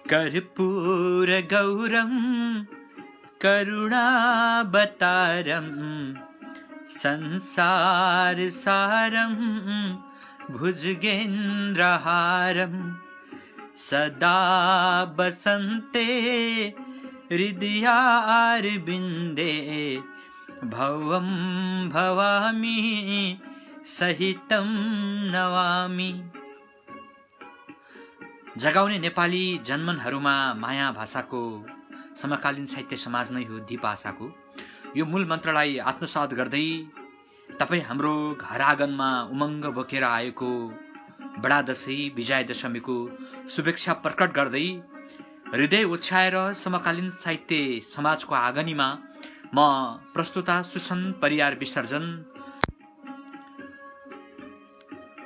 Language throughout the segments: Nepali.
कर्पूर गौरम करुणावतारम संसार सारम भुजगेन्द्रहारम सदा बसन्ते हृदयारविन्दे भवं भवामि सहितं नमामि। जगाउने नेपाली जनमनहरूमा माया भाषाको समकालीन साहित्य समाज नै हो दिपासाको। यो मूल मन्त्रलाई आत्मसात गर्दै तपाईँ हाम्रो घर आँगनमा उमङ्ग बोकेर आएको बडा दशैं विजय दशमीको शुभेच्छा प्रकट गर्दै हृदय उछ्याएर समकालीन साहित्य समाजको आँगनीमा म प्रस्तुता सुसन परियार विसर्जन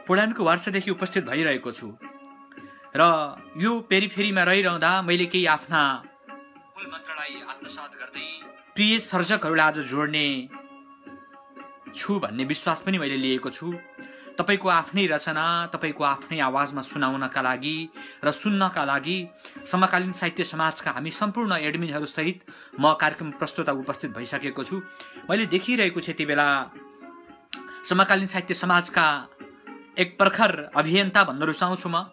पुराणको वर्षदेखि उपस्थित भइरहेको छु र यो पेरिफेरीमा रहिरहँदा मैले केही आफ्ना मूल मन्त्रलाई आत्मसात गर्दै प्रिय सर्जकहरूलाई आज जोड्ने छु भन्ने विश्वास पनि मैले लिएको छु। तपाईको आफ्नै रचना तपाईको आफ्नै आवाजमा सुनाउनका लागि र सुन्नका लागि समकालीन साहित्य समाजका हामी सम्पूर्ण एडमिनहरू सहित म कार्यक्रम प्रस्तुता उपस्थित भइसकेको छु। मैले देखिरहेको छु यति बेला समकालीन साहित्य समाजका एक प्रखर अभियन्ता भन्न रुचाउँछु म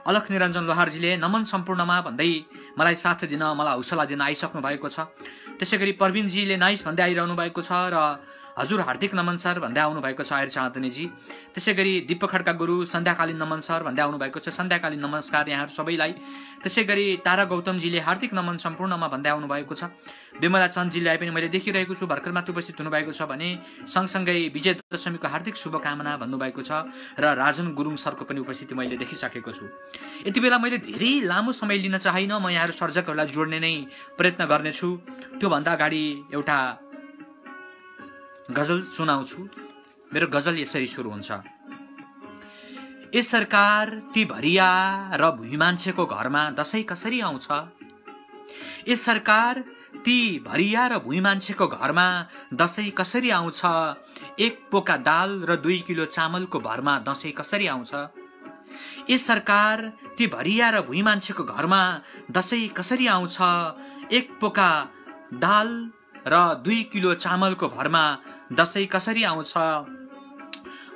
अलख निरञ्जन लोहारजीले नमन सम्पूर्णमा भन्दै मलाई साथ दिन मलाई हौसला दिन आइसक्नु भएको छ। त्यसैगरी प्रवीणजीले नाइस भन्दै आइरहनु भएको छ र हजुर हार्दिक नमन सर भन्दै आउनु भएको छ आयर चाँदनीजी। त्यसैगरी दीपक खड्का गुरु सन्ध्याकालीन नमन सर भन्दै आउनु भएको छ, सन्ध्याकालीन नमस्कार यहाँहरू सबैलाई। त्यसैगरी तारा गौतमजीले हार्दिक नमन सम्पूर्णमा भन्दै आउनु भएको छ। विमला चन्दजीलाई पनि मैले देखिरहेको छु भर्खर मात्र उपस्थित हुनुभएको छ भने सँगसँगै विजय दशमीको हार्दिक शुभकामना भन्नुभएको छ र राजन गुरुङ सरको पनि उपस्थिति मैले देखिसकेको छु। यति बेला मैले धेरै लामो समय लिन चाहिन, म यहाँहरू सर्जकहरूलाई जोड्ने नै प्रयत्न गर्नेछु। त्योभन्दा अगाडि एउटा गजल सुनाउँछु। मेरो गजल यसरी सुरु हुन्छ। ए सरकार ती भरिया र भुइँ मान्छेको घरमा दशैं कसरी आउँछ? ए सरकार ती भरिया र भुइँ मान्छेको घरमा दशैं कसरी आउँछ? एक पोका दाल र 2 किलो चामलको भरमा दशैं कसरी आउँछ? ए सरकार ती भरिया र भुइँ मान्छेको घरमा दशैं कसरी आउँछ? एक पोका दाल र 2 किलो चामलको भरमा दशैं कसरी आउँछ?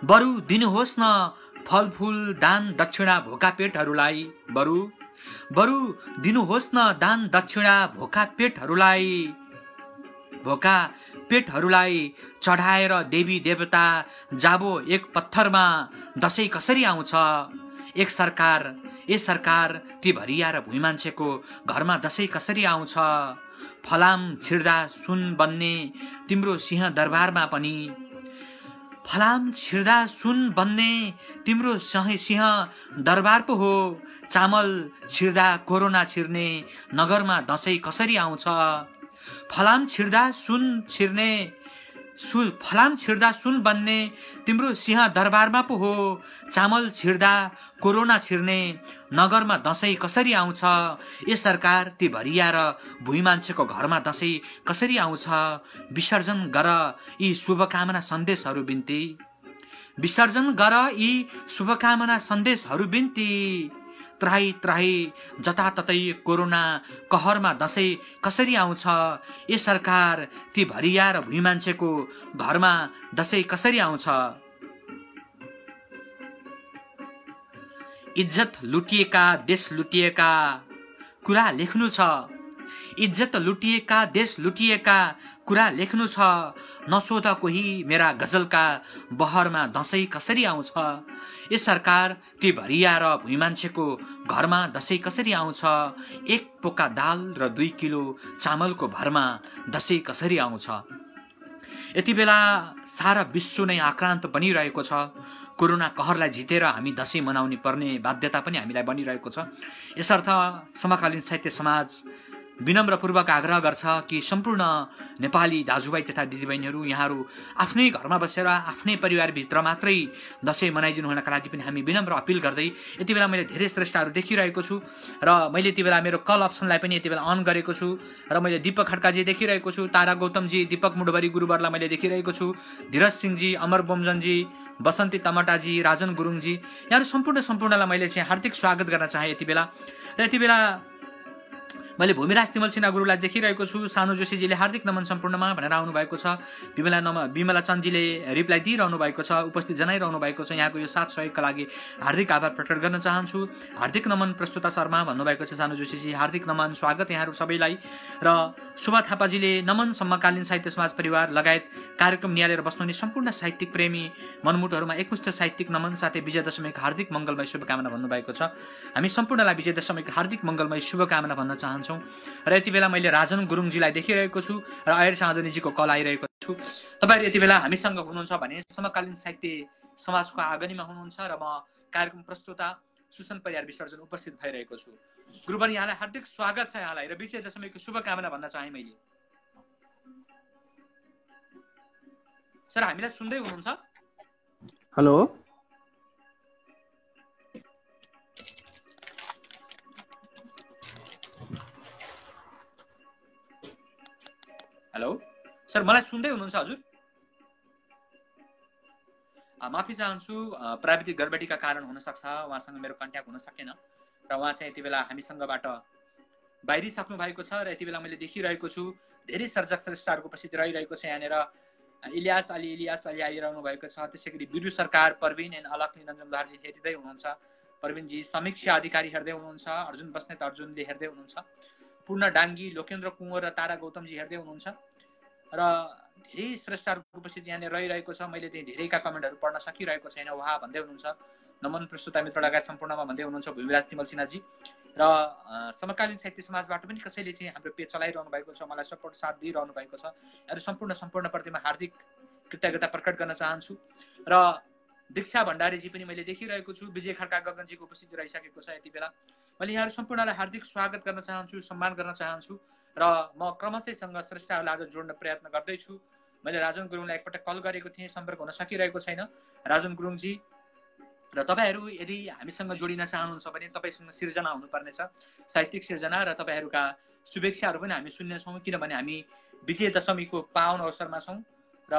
बरु दिनुहोस् न फलफूल दान दक्षिणा भोका पेटहरूलाई, बरु दिनुहोस् न दान दक्षिणा भोका पेटहरूलाई चढाएर देवी देवता जाबो एक पत्थरमा दशैं कसरी आउँछ? ए सरकार ती भरिया र भुइँ मान्छेको घरमा दशैं कसरी आउँछ? फलाम छिर्दा सुन बन्ने तिम्रो सिंह दरबारमा पनि, फलाम छिर्दा सुन बन्ने तिम्रो सिंह दरबार पो हो। चामल छिर्दा कोरोना छिर्ने नगरमा दशैं कसरी आउँछ? फलाम छिर्दा सुन बन्ने तिम्रो सिंह दरबारमा पो हो। चामल छिर्दा कोरोना छिर्ने नगरमा दशैं कसरी आउँछ? ए सरकार ती भरिया र भुइँ मान्छेको घरमा दशैं कसरी आउँछ? विसर्जन गर यी शुभकामना सन्देशहरू बिन्ती, विसर्जन गर यी शुभकामना सन्देशहरू बिन्ती। त्राही त्राही जताततै कोरोना कहरमा दशैं कसरी आउँछ? ए सरकार ती भरिया र भुइँ मान्छेको घरमा दशैं कसरी आउँछ? इज्जत लुटिएका देश लुटिएका कुरा लेख्नु छ, इज्जत लुटिएका देश लुटिएका कुरा लेख्नु छ। नसोध कोही मेरा गजलका बहरमा दशैं कसरी आउँछ? ए सरकार ती भरिया र भुइँ मान्छेको घरमा दशैं कसरी आउँछ? एक पोका दाल र 2 किलो चामलको भरमा दशैं कसरी आउँछ? यति बेला सारा विश्व नै आक्रान्त बनिरहेको छ। कोरोना कहरलाई जितेर हामी दशैं मनाउने पर्ने बाध्यता पनि हामीलाई बनिरहेको छ। यसर्थ समकालीन साहित्य समाज विनम्रपूर्वक आग्रह गर्छ कि सम्पूर्ण नेपाली दाजुभाइ तथा दिदीबहिनीहरू यहाँहरू आफ्नै घरमा बसेर आफ्नै परिवारभित्र मात्रै दशैं मनाइदिनु हुनका लागि पनि हामी विनम्र अपिल गर्दै यति बेला मैले धेरै श्रेष्ठहरू देखिरहेको छु र मैले यति बेला मेरो कल अप्सनलाई पनि यति बेला अन गरेको छु र मैले दीपक खड्काजी देखिरहेको छु, तारा गौतमजी, दीपक मुडभरी गुरुवरलाई मैले देखिरहेको छु, धीरज सिंहजी, अमर बोमजनजी, बसन्ती तमटाजी, राजन गुरुङजी, यहाँहरू सम्पूर्णलाई मैले चाहिँ हार्दिक स्वागत गर्न चाहे यति बेला। र यति बेला मैले भूमिराज तिमल सिन्हा गुरुलाई देखिरहेको छु। सानु जोशीजीले हार्दिक नमन सम्पूर्णमा भनेर आउनु भएको छ। विमला चन्दजीले रिप्लाई दिइरहनु भएको छ, उपस्थित जनाइरहनु भएको छ। यहाँको यो साथ सहयोगका लागि हार्दिक आभार प्रकट गर्न चाहन्छु। हार्दिक नमन प्रस्तुता शर्मा भन्नुभएको छ। सानु जोशीजी हार्दिक नमन, स्वागत यहाँहरू सबैलाई। र शुभा थापाजीले नमन समकालीन साहित्य समाज परिवार लगायत कार्यक्रम निहालेर बस्नुहुने सम्पूर्ण साहित्यिक प्रेमी मनमुटुहरूमा एकमुष्ट साहित्यिक नमन, साथै विजय दशमीको हार्दिक मङ्गलमय शुभकामना भन्नुभएको छ। हामी सम्पूर्णलाई विजय दशमीको हार्दिक मङ्गलमय शुभकामना भन्न चाहन्छौँ। र यति बेला मैले राजन गुरुङजीलाई देखिरहेको छु र अयर चाँदनीजीको कल आइरहेको छु। तपाईँहरू यति बेला हामीसँग हुनुहुन्छ भने समकालीन साहित्य समाजको आँगनीमा हुनुहुन्छ र म कार्यक्रम प्रस्तुता सुसन परियार विसर्जन उपस्थित भइरहेको छु। गुरुबन यहाँलाई हार्दिक स्वागत छ यहाँलाई र विजय दशमीको शुभकामना भन्न चाहे मैले। सर हामीलाई सुन्दै हुनुहुन्छ? हेलो हेलो सर मलाई सुन्दै हुनुहुन्छ हजुर? माफी चाहन्छु, प्राविधिक गडबडीका कारण हुन सक्छ उहाँसँग मेरो कन्ट्याक्ट हुन सकेन र उहाँ चाहिँ यति बेला हामीसँगबाट बाहिरिसक्नु भएको छ। र यति बेला मैले देखिरहेको छु धेरै सर्जक श्रेष्ठहरूको उपस्थिति रहिरहेको छ। यहाँनिर इलियास अली आइरहनु भएको छ। त्यसै गरी बिरु सरकार, प्रवीण एन्ड अलख निरञ्जन लोहारजी हेर्दै हुनुहुन्छ। प्रवीणजी समीक्षा अधिकारी हेर्दै हुनुहुन्छ। अर्जुन बस्नेत अर्जुनले हेर्दै हुनुहुन्छ। पूर्ण डाङ्गी, लोकेन्द्र कुँवर र तारा गौतमजी हेर्दै हुनुहुन्छ। र धेरै श्रेष्ठहरूको उपस्थिति यहाँनिर रहिरहेको छ। मैले त्यही धेरैका कमेन्टहरू पढ्न सकिरहेको छैन। उहाँ भन्दै हुनुहुन्छ नमन प्रस्तुता मित्र लगायत सम्पूर्णमा भन्दै हुनुहुन्छ भूमिराज तिमल सिन्हाजी। र समकालीन साहित्य समाजबाट पनि कसैले चाहिँ हाम्रो पेज चलाइरहनु भएको छ, मलाई सपोर्ट साथ दिइरहनु भएको छ। यहाँहरू सम्पूर्णप्रतिमा हार्दिक कृतज्ञता प्रकट गर्न चाहन्छु। र दीक्षा भण्डारीजी पनि मैले देखिरहेको छु। विजय खड्का गगनजीको उपस्थिति रहिसकेको छ। यति बेला मैले यहाँहरू सम्पूर्णलाई हार्दिक स्वागत गर्न चाहन्छु, सम्मान गर्न चाहन्छु। र म क्रमशःसँग श्रेष्ठहरूलाई आज जोड्न प्रयत्न गर्दैछु। मैले राजन गुरुङलाई एकपटक कल गरेको थिएँ, सम्पर्क हुन सकिरहेको छैन। राजन गुरुङजी र तपाईँहरू यदि हामीसँग जोडिन चाहनुहुन्छ भने तपाईँसँग सिर्जना हुनुपर्नेछ, साहित्यिक सिर्जना, र तपाईँहरूका शुभेच्छाहरू पनि हामी सुन्नेछौँ। किनभने हामी विजय दशमीको पावन अवसरमा छौँ र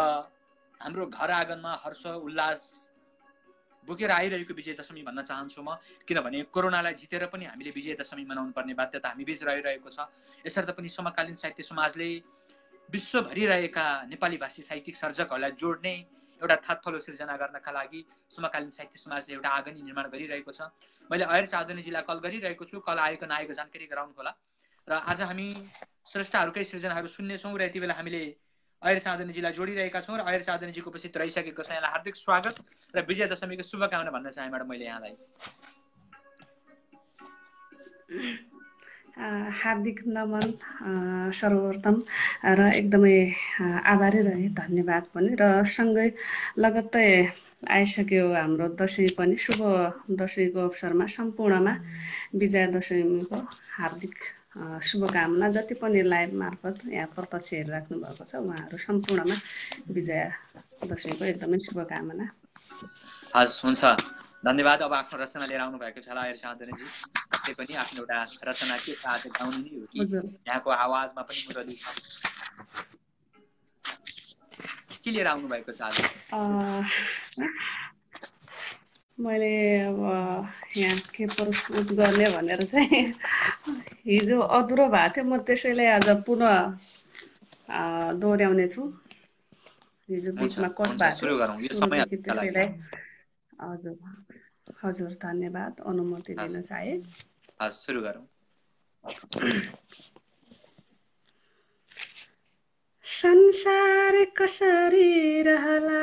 हाम्रो घर आँगनमा हर्ष उल्लास बोकेर आइरहेको विजय दशमी भन्न चाहन्छु म। किनभने कोरोनालाई जितेर पनि हामीले विजय दशमी मनाउनु पर्ने बाध्यता हामी बीच रहिरहेको छ। यसर्थ पनि समकालीन साहित्य समाजले विश्वभरि रहेका नेपाली भाषी साहित्यिक सर्जकहरूलाई जोड्ने एउटा थात्थलो सिर्जना गर्नका लागि समकालीन साहित्य समाजले एउटा आँगनी निर्माण गरिरहेको छ। मैले अयर चाँदनीजीलाई कल गरिरहेको छु, कल आएको नआएको जानकारी गराउनु होला। र आज हामी श्रेष्ठहरूकै सृजनाहरू सुन्नेछौँ र यति बेला हामीले अयर चाँदनीजीलाई जोडिरहेका छौँ र अयर चाँदनीजीको उपस्थित रहिसकेको छ। यहाँलाई हार्दिक स्वागत र विजय दशमीको शुभकामना भन्न चाहे म्याडम मैले यहाँलाई। हार्दिक नमन सर्वप्रथम र एकदमै आभारी रहे, धन्यवाद पनि। र सँगै लगत्तै आइसक्यो हाम्रो दसैँ पनि। शुभ दसैँको अवसरमा सम्पूर्णमा विजया दशमीको हार्दिक शुभकामना। जति पनि लाइभ मार्फत यहाँ प्रत्यक्ष हेरिराख्नु भएको छ उहाँहरू सम्पूर्णमा विजया दशमीको एकदमै शुभकामना। हस्, हुन्छ, धन्यवाद। अब आफ्नो रचना लिएर आउनु भएको छ अयर चाँदनीजी। त्यही पनि आफ्नो एउटा रचना के छ, आज गाउने नै हो कि यहाँको आवाजमा पनि मुरली छ, के लिएर आउनु भएको छ आज? मैले अब यहाँ के प्रस्तुत गर्ने भनेर चाहिँ हिजो अधुरो भएको थियो, म त्यसैले आज पुनः दोहोऱ्याउने छु। हिजो बिचमा कट भएको थियो, त्यसैलाई हजुर धन्यवाद, अनुमति दिन चाहे। सुरु गरौँ। संसार कसरी रहला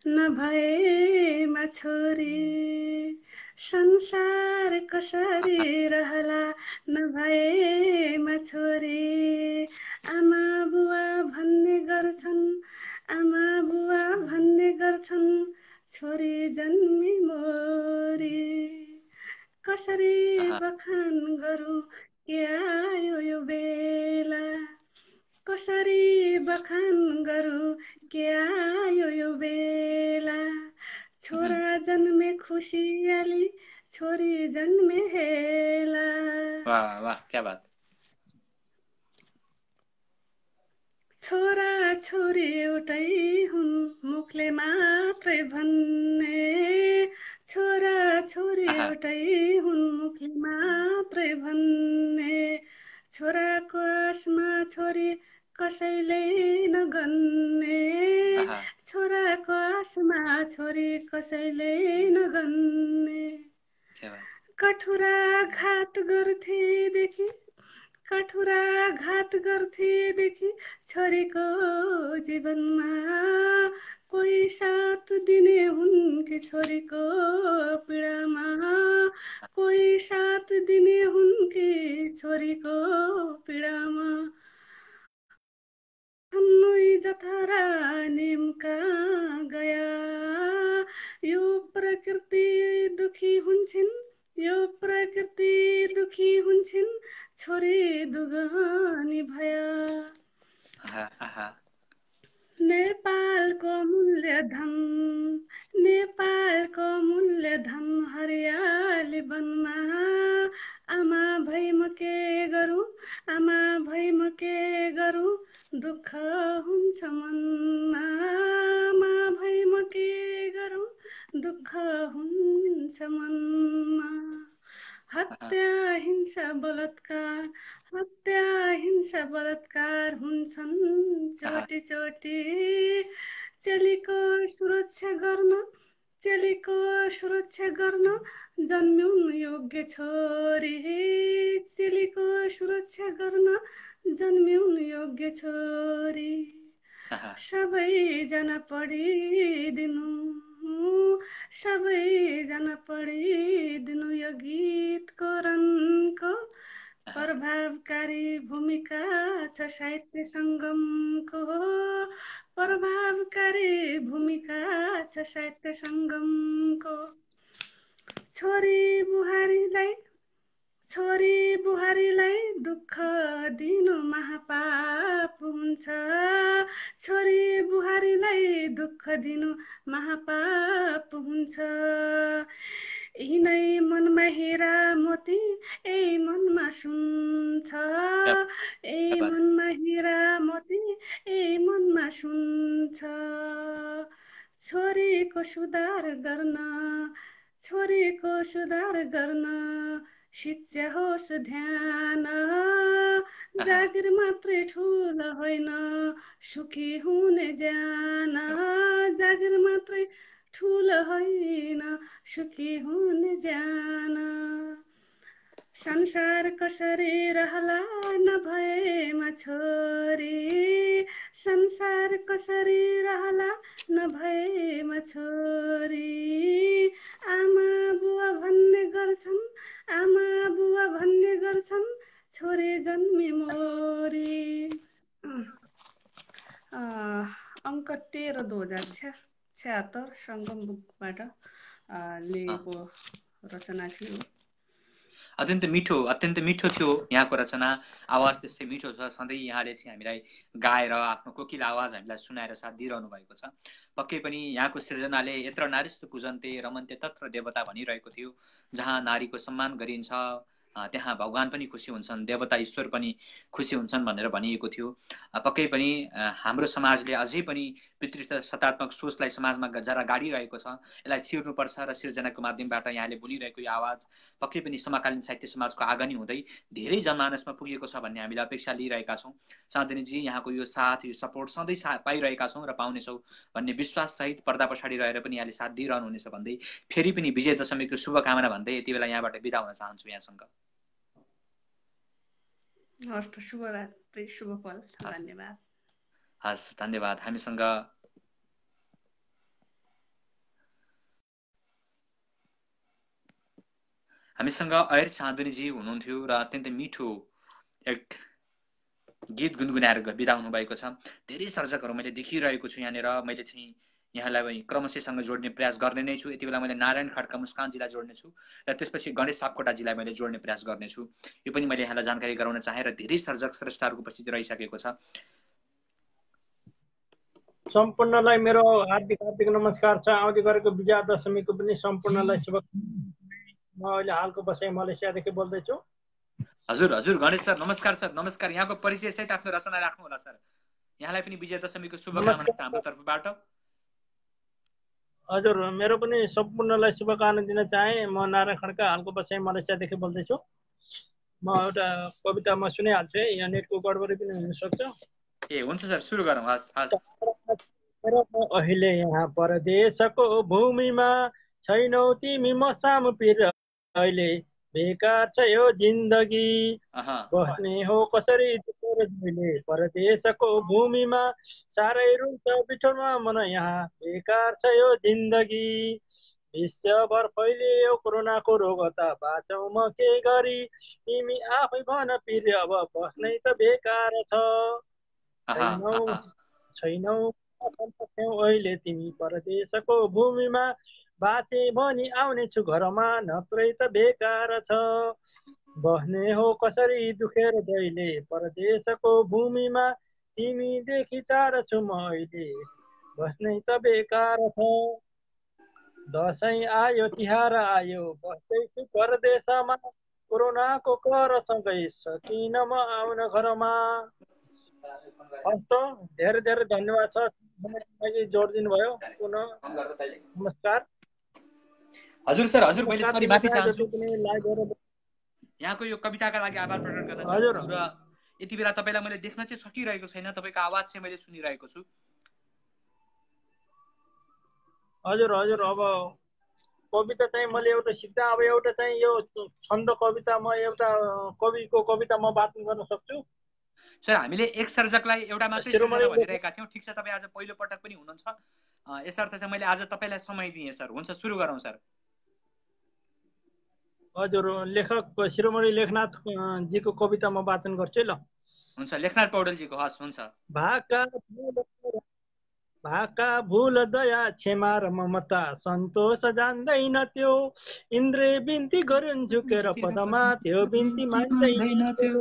नभएमा छोरी, संसार कसरी रहला नभएमा छोरी। आमा बुवा भन्ने गर्छन् छोरी जन्मी मोरी। कसरी बखान गरौँ के आयो यो बेला, कसरी बखान गरौँ के आयो यो बेला। छोरा जन्मे खुसियाली छोरी जन्मे हेला। वाह वाह, क्या बात। छोरा छोरी एउटै हुन् मुखले मात्रै भन्ने, छोरा छोरी एउटै हुन् मुखले मात्रै भन्ने। छोराको आशमा छोरी कसैले नगन्ने, छोराको आशमा छोरी कसैले नगन्ने। कठुरा घात गर्थेदेखि, कठुरा घात गर्थेदेखि छोरीको जीवनमा कोही साथ दिने हुन् कि छोरीको पीडामा, कोही साथ दिने हुन् कि छोरीको पीडामा। जथारा नेमका गया, यो प्रकृति दुखी हुन्छन्, यो प्रकृति दुखी हुन्छन्, छोरी दुगनी भया। नेपालको मूल्य धन, नेपालको मूल्य धन हरियाली वनमा, आमा भई म के गरौँ, आमा भई म के गरौँ, दुःख हुन्छ मनमा, आमा भई म के गरौँ, दुःख हुन्छ मनमा। हत्या हिंसा बलात्कार, हत्या हिंसा बलात्कार हुन्छन् चोटी चोटी। चेलीको सुरक्षा गर्न, चेलीको सुरक्षा गर्न जन्म्युन् योग्य छोरी, चेलीको सुरक्षा गर्न जन्म्युन् योग्य छोरी। सबैजना पढिदिनु, सबैजना पढिदिनु यो गीतको रनको, प्रभावकारी भूमिका छ साहित्य सङ्गमको, प्रभावकारी भूमिका छ साहित्य सङ्गमको। छोरी बुहारीलाई, छोरी बुहारीलाई दुःख दिनु महापाप हुन्छ, छोरी बुहारीलाई दुःख दिनु महापाप हुन्छ। यिनै मनमा हिरा मोती, यही मनमा सुन्छ, यही मनमा हिरा मोती, यही मनमा सुन्छ। छोरीको सुधार गर्न, छोरीको सुधार गर्न शिक्षा होस् ध्यान, जागिर मात्रै ठुल होइन सुखी हुने ज्यान, जागिर मात्रै ठुल होइन सुखी हुने ज्यान। संसार कसरी रहला नभएमा छोरी, संसार कसरी रहला नभएमा छोरी। आमा बुवा भन्ने गर्छन्, आमा बुवा भन्ने गर्छन्, छोरी जन्मे मोरी। अङ्क 13 2076 सङ्गम बुकबाट लिएको रचना थियो। अत्यन्त मिठो थियो यहाँको रचना। आवाज त्यस्तै मिठो छ, सधैँ यहाँले चाहिँ हामीलाई गाएर आफ्नो कोकिला आवाज हामीलाई सुनाएर साथ दिइरहनु भएको छ। पक्कै पनि यहाँको सृजनाले यत्र नारीस्तु पूजन्ते रमन्ते तत्र देवता भनिरहेको थियो। जहाँ नारीको सम्मान गरिन्छ त्यहाँ भगवान पनि खुसी हुन्छन्, देवता ईश्वर पनि खुसी हुन्छन् भनेर भनिएको थियो। पक्कै पनि हाम्रो समाजले अझै पनि पितृसत्तात्मक सोचलाई समाजमा जरा गाडिरहेको छ। यसलाई चिर्नुपर्छ र सिर्जनाको माध्यमबाट यहाँले बोलिरहेको यो आवाज पक्कै पनि समकालीन साहित्य समाजको आगनी हुँदै धेरै जनमानसमा पुगेको छ भन्ने हामीले अपेक्षा लिइरहेका छौँ। चाँदनीजी यहाँको यो साथ, यो सपोर्ट सधैँ पाइरहेका छौँ र पाउनेछौँ भन्ने विश्वास सहित पर्दा पछाडि रहेर पनि यहाँले साथ दिइरहनुहुनेछ भन्दै फेरि पनि विजय दशमीको शुभकामना भन्दै यति बेला यहाँबाट बिदा हुन चाहन्छु यहाँसँग। हस् त, शुभरात्रि, शुभ फल। धन्यवाद। हस्, धन्यवाद। हामीसँग अयर चाँदनीजी हुनुहुन्थ्यो र अत्यन्तै मिठो एक गीत गुनगुनाएर बिदा हुनुभएको छ। धेरै सर्जकहरू मैले देखिरहेको छु यहाँनिर। मैले चाहिँ यहाँलाई क्रमशःसँग जोड्ने प्रयास गर्ने नै छु। यति बेला मैले नारायण खड्का मुस्कानजीलाई जोड्नेछु र त्यसपछि गणेश सापकोटाजीलाई मैले जोड्ने प्रयास गर्नेछु। यो पनि मैले यहाँलाई जानकारी गराउन चाहेँ र धेरै सर्जक श्रेष्ठहरूको उपस्थिति रहिसकेको छ। सम्पूर्णलाई मेरो हार्दिक हार्दिक नमस्कार छ। आउँदै गरेको विजया दशमीको पनि सम्पूर्णलाई शुभकामना। म अहिले हालको बसाइ मलेसियादेखि बोल्दैछु। हजुर हजुर गणेश सर नमस्कार। सर नमस्कार। यहाँको परिचय सहित आफ्नो रचना राख्नु होला सर। यहाँलाई पनि विजया दशमीको शुभकामना हाम्रो तर्फबाट। हजुर, मेरो पनि सम्पूर्णलाई शुभकामना दिन चाहे। म नारायण खड्का, हालको बसाइ मलेसियादेखि बोल्दैछु। म एउटा कविता म सुनाइहाल्छु है, यहाँ नेटको गडबडी पनि हुनसक्छ। ए हुन्छ सर, सुरु गरौँ। हस् हस्। अहिले यहाँ परदेशको भूमिमा छैनौ तिमी म सामु पिर, अहिले बेकार छ यो जिन्दगी, बस्ने हो कसरी जहिले परदेशको भूमिमा, साह्रै रुन्छ बिछोडमा मन यहाँ बेकार छ यो जिन्दगी, विश्वभर फैलियो कोरोनाको रोग त बाँचौ म के गरी, तिमी आफै भन पिर अब बस्नै त बेकार छ, छैनौ अहिले तिमी परदेशको भूमिमा, बाँचे भनी आउनेछु घरमा नत्रै त बेकार छ, बस्ने हो कसरी दुखेर जहिले परदेशको भूमिमा, तिमीदेखि टाढा छु म अहिले बस्नै त बेकार छ, दसैँ आयो तिहार आयो बस्दैछु परदेशमा, कोरोनाको करसँगै सकिन म आउन घरमा। हस् त, धेरै धेरै धन्यवाद छ, जोड दिनुभयो। पुनः नमस्कार। हजुर सर, हजुर मैले सरी माफी चाहन्छु। लाइभ यहाँको यो कविताका लागि आभार प्रकट गर्न चाहन्छु र यति बेला तपाईलाई मैले देख्न चाहिँ सकिरहेको छैन, तपाईको आवाज चाहिँ मैले सुनिरहेको छु। हजुर हजुर, अब कविता चाहिँ मैले एउटा सिक्दा, अब एउटा चाहिँ यो छन्द कविता म एउटा कविको कविता म वाचन गर्न सक्छु। सर, हामीले एक सर्जकलाई एउटा मात्रै सिर्जना भनिरहेका थियौँ। ठिक छ, तपाईँ आज पहिलो पटक पनि हुनुहुन्छ, यसर्थ चाहिँ मैले आज तपाईँलाई समय दिएँ सर। हुन्छ, सुरु गरौँ सर। हजुर, लेखक शिरोमणि लेखनाथ जीको कविता म वाचन गर्छु ल। हुन्छ, लेखनाथ पौडेलजीको। हस्, हुन्छ। भाका भूल दया क्षमा र ममता सन्तोष जान्दैन त्यो, इन्द्र बिन्ती गरुन् झुकेर पदमा त्यो बिन्ती मान्दैन त्यो,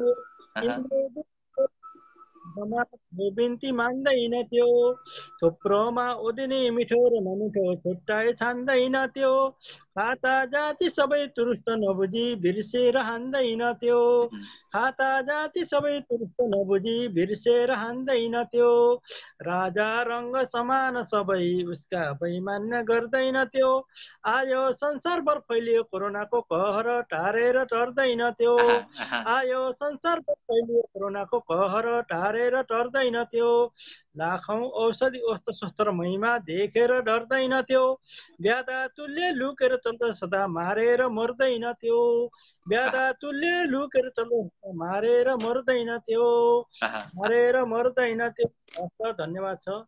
बिन्ती मान्दैन त्यो, थुप्रोमा उदिने मिठो र नमिठो छुट्टाए छान्दैन त्यो, खाता जाति सबै तुरुस्त नबुझी बिर्सेर हान्दैन त्यो, खाता जाति सबै तुरुस्त नबुझी बिर्सेर हान्दैन त्यो, राजा रङ्ग समान सबै उसका बैमान्य गर्दैन त्यो, आयो संसारभर फैलियो कोरोनाको कहर टारेर टर्दैन त्यो, आयो संसारभर फैलियो कोरोनाको कहर टारेर टर्दैन त्यो, लाखौं औषधि औषध शस्त्र महिमा देखेर डर्दैन त्यो, व्याधा तुल्य लुकेर चल्दा सदा मारेर मर्दैन त्यो, व्याधा तुल्य लुकेर चल्दा मारेर मर्दैन त्यो, मारेर मर्दैन त्यो। हस्, धन्यवाद छ।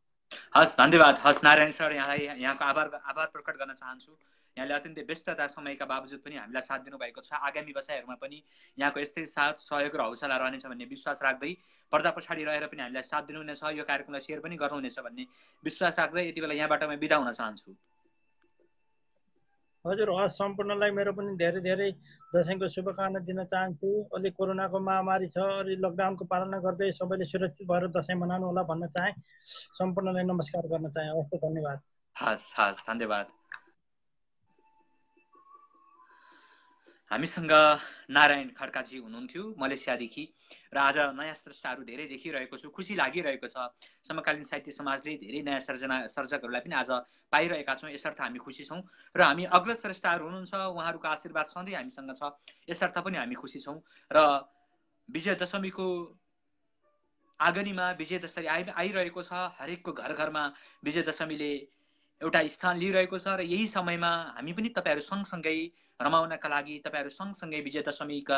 हस्, धन्यवाद। हस् नारायण सर, यहाँलाई यहाँको आभार प्रकट गर्न चाहन्छु। यहाँले अत्यन्तै व्यस्तता समयका बावजुद पनि हामीलाई साथ दिनुभएको छ। आगामी बसाइहरूमा पनि यहाँको यस्तै साथ सहयोग र हौसला रहनेछ भन्ने विश्वास राख्दै, पर्दा पछाडि रहेर पनि हामीलाई साथ दिनुहुनेछ, यो कार्यक्रमलाई सेयर पनि गर्नुहुनेछ भन्ने विश्वास राख्दै यति बेला यहाँबाट म बिदा हुन चाहन्छु। हजुर, हस्, सम्पूर्णलाई मेरो पनि धेरै धेरै दसैँको शुभकामना दिन चाहन्छु। अलि कोरोनाको महामारी छ, अलि लकडाउनको पालना गर्दै सबैले सुरक्षित भएर दसैँ मनाउनु होला भन्न चाहे, सम्पूर्णलाई नमस्कार गर्न चाहे। हस्, धन्यवाद। हस् हस्, धन्यवाद। हामीसँग नारायण खड्काजी हुनुहुन्थ्यो मलेसियादेखि र आज नयाँ स्रष्टाहरू धेरै देखिरहेको छु, खुसी लागिरहेको छ। समकालीन साहित्य समाजले धेरै नयाँ सर्जकहरूलाई पनि आज पाइरहेका छौँ, यसर्थ हामी खुसी छौँ र हामी अग्रज स्रष्टाहरू हुनुहुन्छ, उहाँहरूको आशीर्वाद सधैँ हामीसँग छ, यसर्थ पनि हामी खुसी छौँ। र विजयदशमीको आगनीमा विजयदशमी आइरहेको छ, हरेकको घर घरमा विजयदशमीले एउटा स्थान लिइरहेको छ र यही समयमा हामी पनि तपाईँहरू सँगसँगै रमाउनका लागि, तपाईँहरू सँगसँगै विजयदशमीका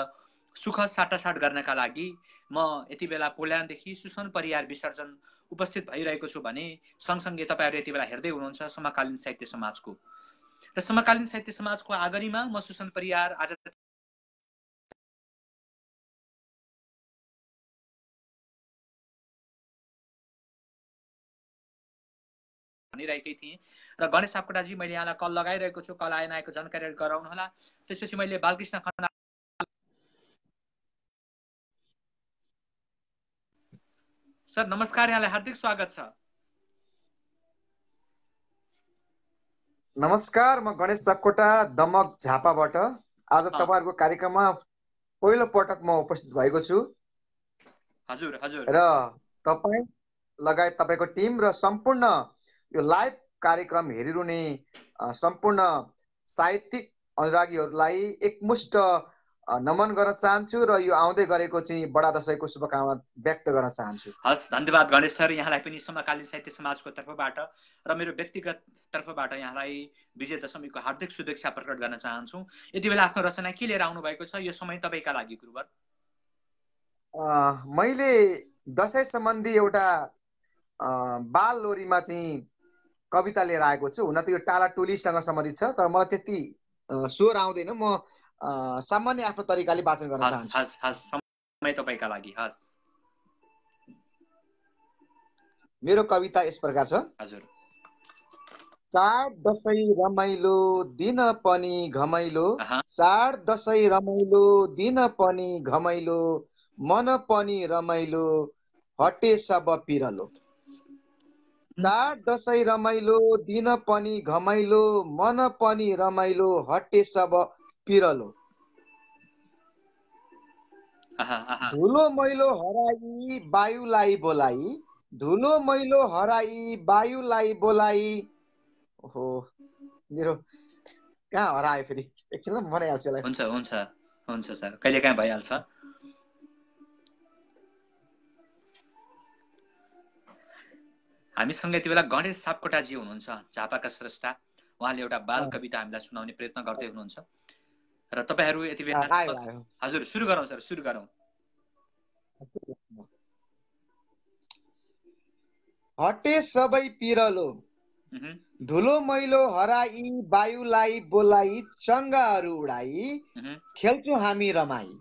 सुख साटासाट गर्नका लागि म यति बेला पोल्यान्डदेखि सुसन परियार विसर्जन उपस्थित भइरहेको छु भने सँगसँगै तपाईँहरू यति बेला हेर्दै हुनुहुन्छ समकालीन साहित्य समाजको। र समकालीन साहित्य समाजको आगनीमा म सुसन परियार आज भनिरहेकै थिएँ र गणेश सापकोटाजी मैले यहाँलाई कल लगाइरहेको छु, कल आएन आएको जानकारी गराउनुहोला। त्यसपछि मैले बालकृष्ण खन्ना सर नमस्कार, यहाँलाई हार्दिक स्वागत छ। नमस्कार, म गणेश सापकोटा दमक झापाबाट आज तपाईहरुको कार्यक्रममा पहिलो पटक म उपस्थित भएको छु। हजुर हजुर। र तपाई लगायत तपाईको टिम र सम्पूर्ण यो लाइभ कार्यक्रम हेरिरहने सम्पूर्ण साहित्यिक अनुरागीहरूलाई एकमुष्ट नमन गर्न चाहन्छु र यो आउँदै गरेको चाहिँ बडा दशैंको शुभकामना व्यक्त गर्न चाहन्छु। हस्, धन्यवाद गणेश सर, यहाँलाई पनि समकालीन साहित्य समाजको तर्फबाट र मेरो व्यक्तिगत तर्फबाट यहाँलाई विजय दशमीको हार्दिक शुभेच्छा प्रकट गर्न चाहन्छु। यति बेला आफ्नो रचना के लिएर आउनु भएको छ, यो समय तपाईँका लागि गुरुवर? मैले दशैं सम्बन्धी एउटा बाल लोरीमा चाहिँ कविता लिएर आएको छु। हुन त यो टाला टोलीसँग सम्बन्धित छ, तर मलाई त्यति स्वर आउँदैन। म सामान्य आफ्नो तरिकाले वाचन गर्न चाहन्छु। हस् हस्, समय तपाईँका लागि। हस्, मेरो कविता यस प्रकार छ। हजुर। चाड दशैं रमाइलो दिन पनि घमाइलो, चाड दशैं रमाइलो दिन पनि घमाइलो, मन पनि रमाइलो हटे सब पिरलो। चाड दशैं रमाइलो दिन पनि घमाइलो, मन पनि रमाइलो हटे सब पिरलो। धुलो मैलो हराई वायुलाई बोलाई, धुलो मैलो हराई वायुलाई बोलाई। ओहो, मेरो कहाँ हरायो फेरि? एकछिन ल, बनाइहाल्छु यसलाई। हुन्छ हुन्छ हुन्छ सर, कहिले कहाँ भइहाल्छ। हामीसँग यति बेला गणेश सापकोटाजी हुनुहुन्छ, झापाका स्रष्टा। उहाँले एउटा बाल कविता हामीलाई सुनाउने प्रयत्न गर्दै हुनुहुन्छ र तपाईँहरू यति बेला हजुर सुरु गरौँ सर, सुरु गरौँ। हटे सबै पिरलो, धुलो मैलो हराई वायुलाई बोलाई, चङ्गाहरू उडाई खेल्छौँ हामी रमाई।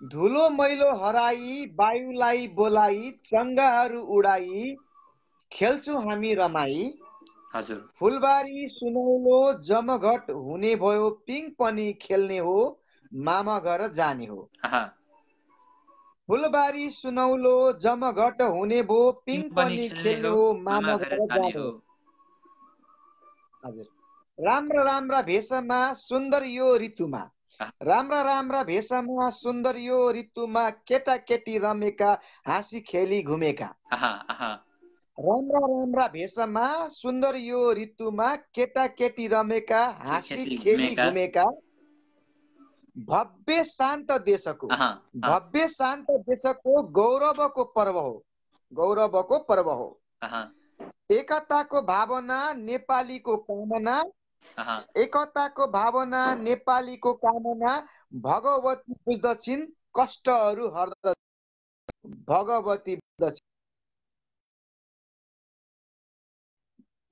धुलो मैलो हराई वायुलाई बोलाई, चङ्गाहरू उडाई खेल्छौँ हामी रमाई। हजुर। फुलबारी सुनौलो जमघट हुने भयो, पिङ पनि खेल्ने हो मामा घर जाने हो। फुलबारी सुनौलो जमघट हुने भयो, पिङ पनि खेल्ने हो मामा घर जाने हो। हजुर। राम्रा राम्रा भेषमा सुन्दर यो ऋतुमा, राम्रा राम्रा भेषमा सुन्दर यो ऋतुमा, केटा केटी रमेका हाँसी खेली घुमेका। राम्रा राम्रा भेषमा सुन्दर यो ऋतुमा, केटा केटी रमेका हाँसी खेली घुमेका। भव्य शान्त देशको, भव्य शान्त देशको गौरवको पर्व हो, गौरवको पर्व हो। एकताको भावना नेपालीको कामना, एकताको भावना नेपालीको कामना, भगवती बुझ्दछिन् कष्टहरू हर्द, भगवती बुझ्दछिन्।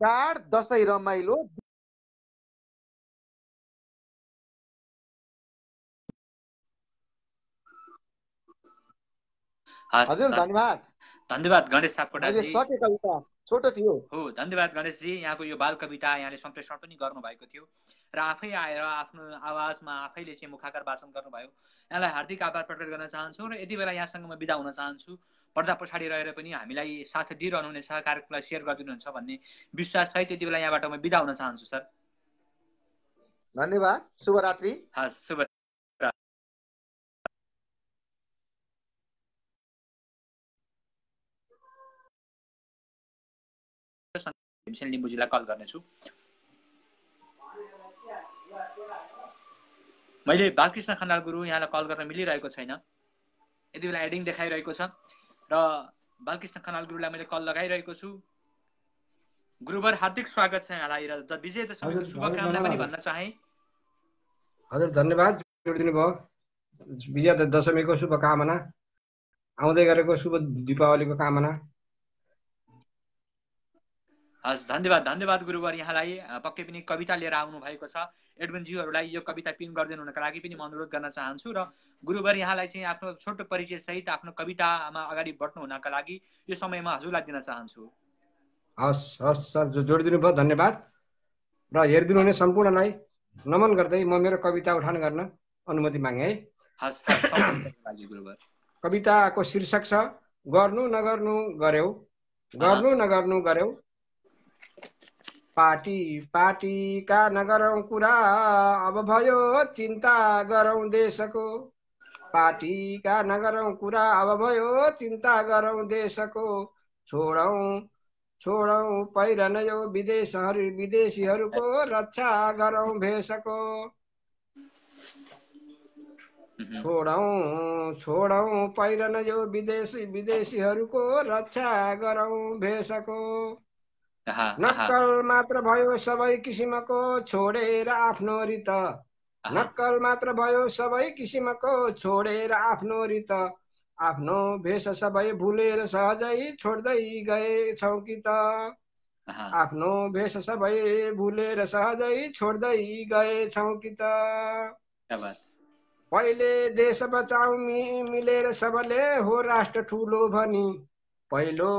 चाड दशैं रमाइलो, हजुर धन्यवाद। धन्यवाद गणेश सापकोटाजी। सके कविता छोटो थियो। हो, धन्यवाद गणेशजी। यहाँको यो बाल कविता यहाँले सम्प्रेषण पनि गर्नुभएको थियो र आफै आएर आफ्नो आवाजमा आफैले चाहिँ मुखाकार वाचन गर्नुभयो। यहाँलाई हार्दिक आभार प्रकट गर्न चाहन्छु र यति बेला यहाँसँग म बिदा हुन चाहन्छु। पर्दा पछाडि रहेर पनि हामीलाई साथ दिइरहनुहुनेछ, कार्यक्रमलाई सेयर गरिदिनुहुन्छ भन्ने विश्वाससहित यति बेला यहाँबाट म बिदा हुन चाहन्छु सर। धन्यवाद, शुभरात्रि। हस्, शुभ। भीमसेन लिम्बुजीलाई कल गर्नेछु। मैले बालकृष्ण खनाल गुरु यहाँलाई कल गर्न मिलिरहेको छैन, यति बेला हेडिङ देखाइरहेको छ र बालकृष्ण खनाल गुरुलाई मैले कल लगाइरहेको छु। गुरुवर हार्दिक स्वागत छ यहाँलाई र विजय दशमीको शुभकामना पनि भन्न चाहे। हजुर धन्यवाद, जोडिदिनु भयो। विजय दशमीको शुभकामना, आउँदै गरेको शुभ दीपावलीको कामना। हस्, धन्यवाद। धन्यवाद गुरुवर, यहाँलाई पक्कै पनि कविता लिएर आउनु भएको छ। एडमिनज्यूहरूलाई यो कविता पिन गरिदिनु हुनका लागि पनि म अनुरोध गर्न चाहन्छु र गुरुवर यहाँलाई चाहिँ आफ्नो छोटो परिचय सहित आफ्नो कवितामा अगाडि बढ्नु हुनका लागि यो समयमा हजुरलाई दिन चाहन्छु। हस् हस् सर, जोडिदिनु भयो, धन्यवाद। र हेरिदिनु हुने सम्पूर्णलाई नमन गर्दै म मेरो कविता उठान गर्न अनुमति मागे है। हस्, गुरुवर। कविताको शीर्षक छ गर्नु नगर्नु गर्यौ, गर्नु नगर्नु गर्यौ। पार्टी पार्टीका नगरौं कुरा, अब भयो चिन्ता गरौं देशको। पार्टीका नगरौं कुरा, अब भयो चिन्ता गरौं देशको। छोडौं छोडौं पहिरन यो विदेशीहरूको रक्षा गरौं भेषको। छोडौं पहिरन यो विदेशीहरूको रक्षा गरौं भेषको। नक्कल मात्र भयो सबै किसिमको छोडेर आफ्नो रित, नक्कल मात्र भयो सबै किसिमको छोडेर आफ्नो रित, आफ्नो भेष सबै भुलेर सहजै छोड्दै गएछौ कि त, आफ्नो भेष सबै भुलेर सहजै छोड्दै गएछौ कि त। पहिले देश बचाऊ मिलेर सबले हो राष्ट्र ठुलो भनी, पहिले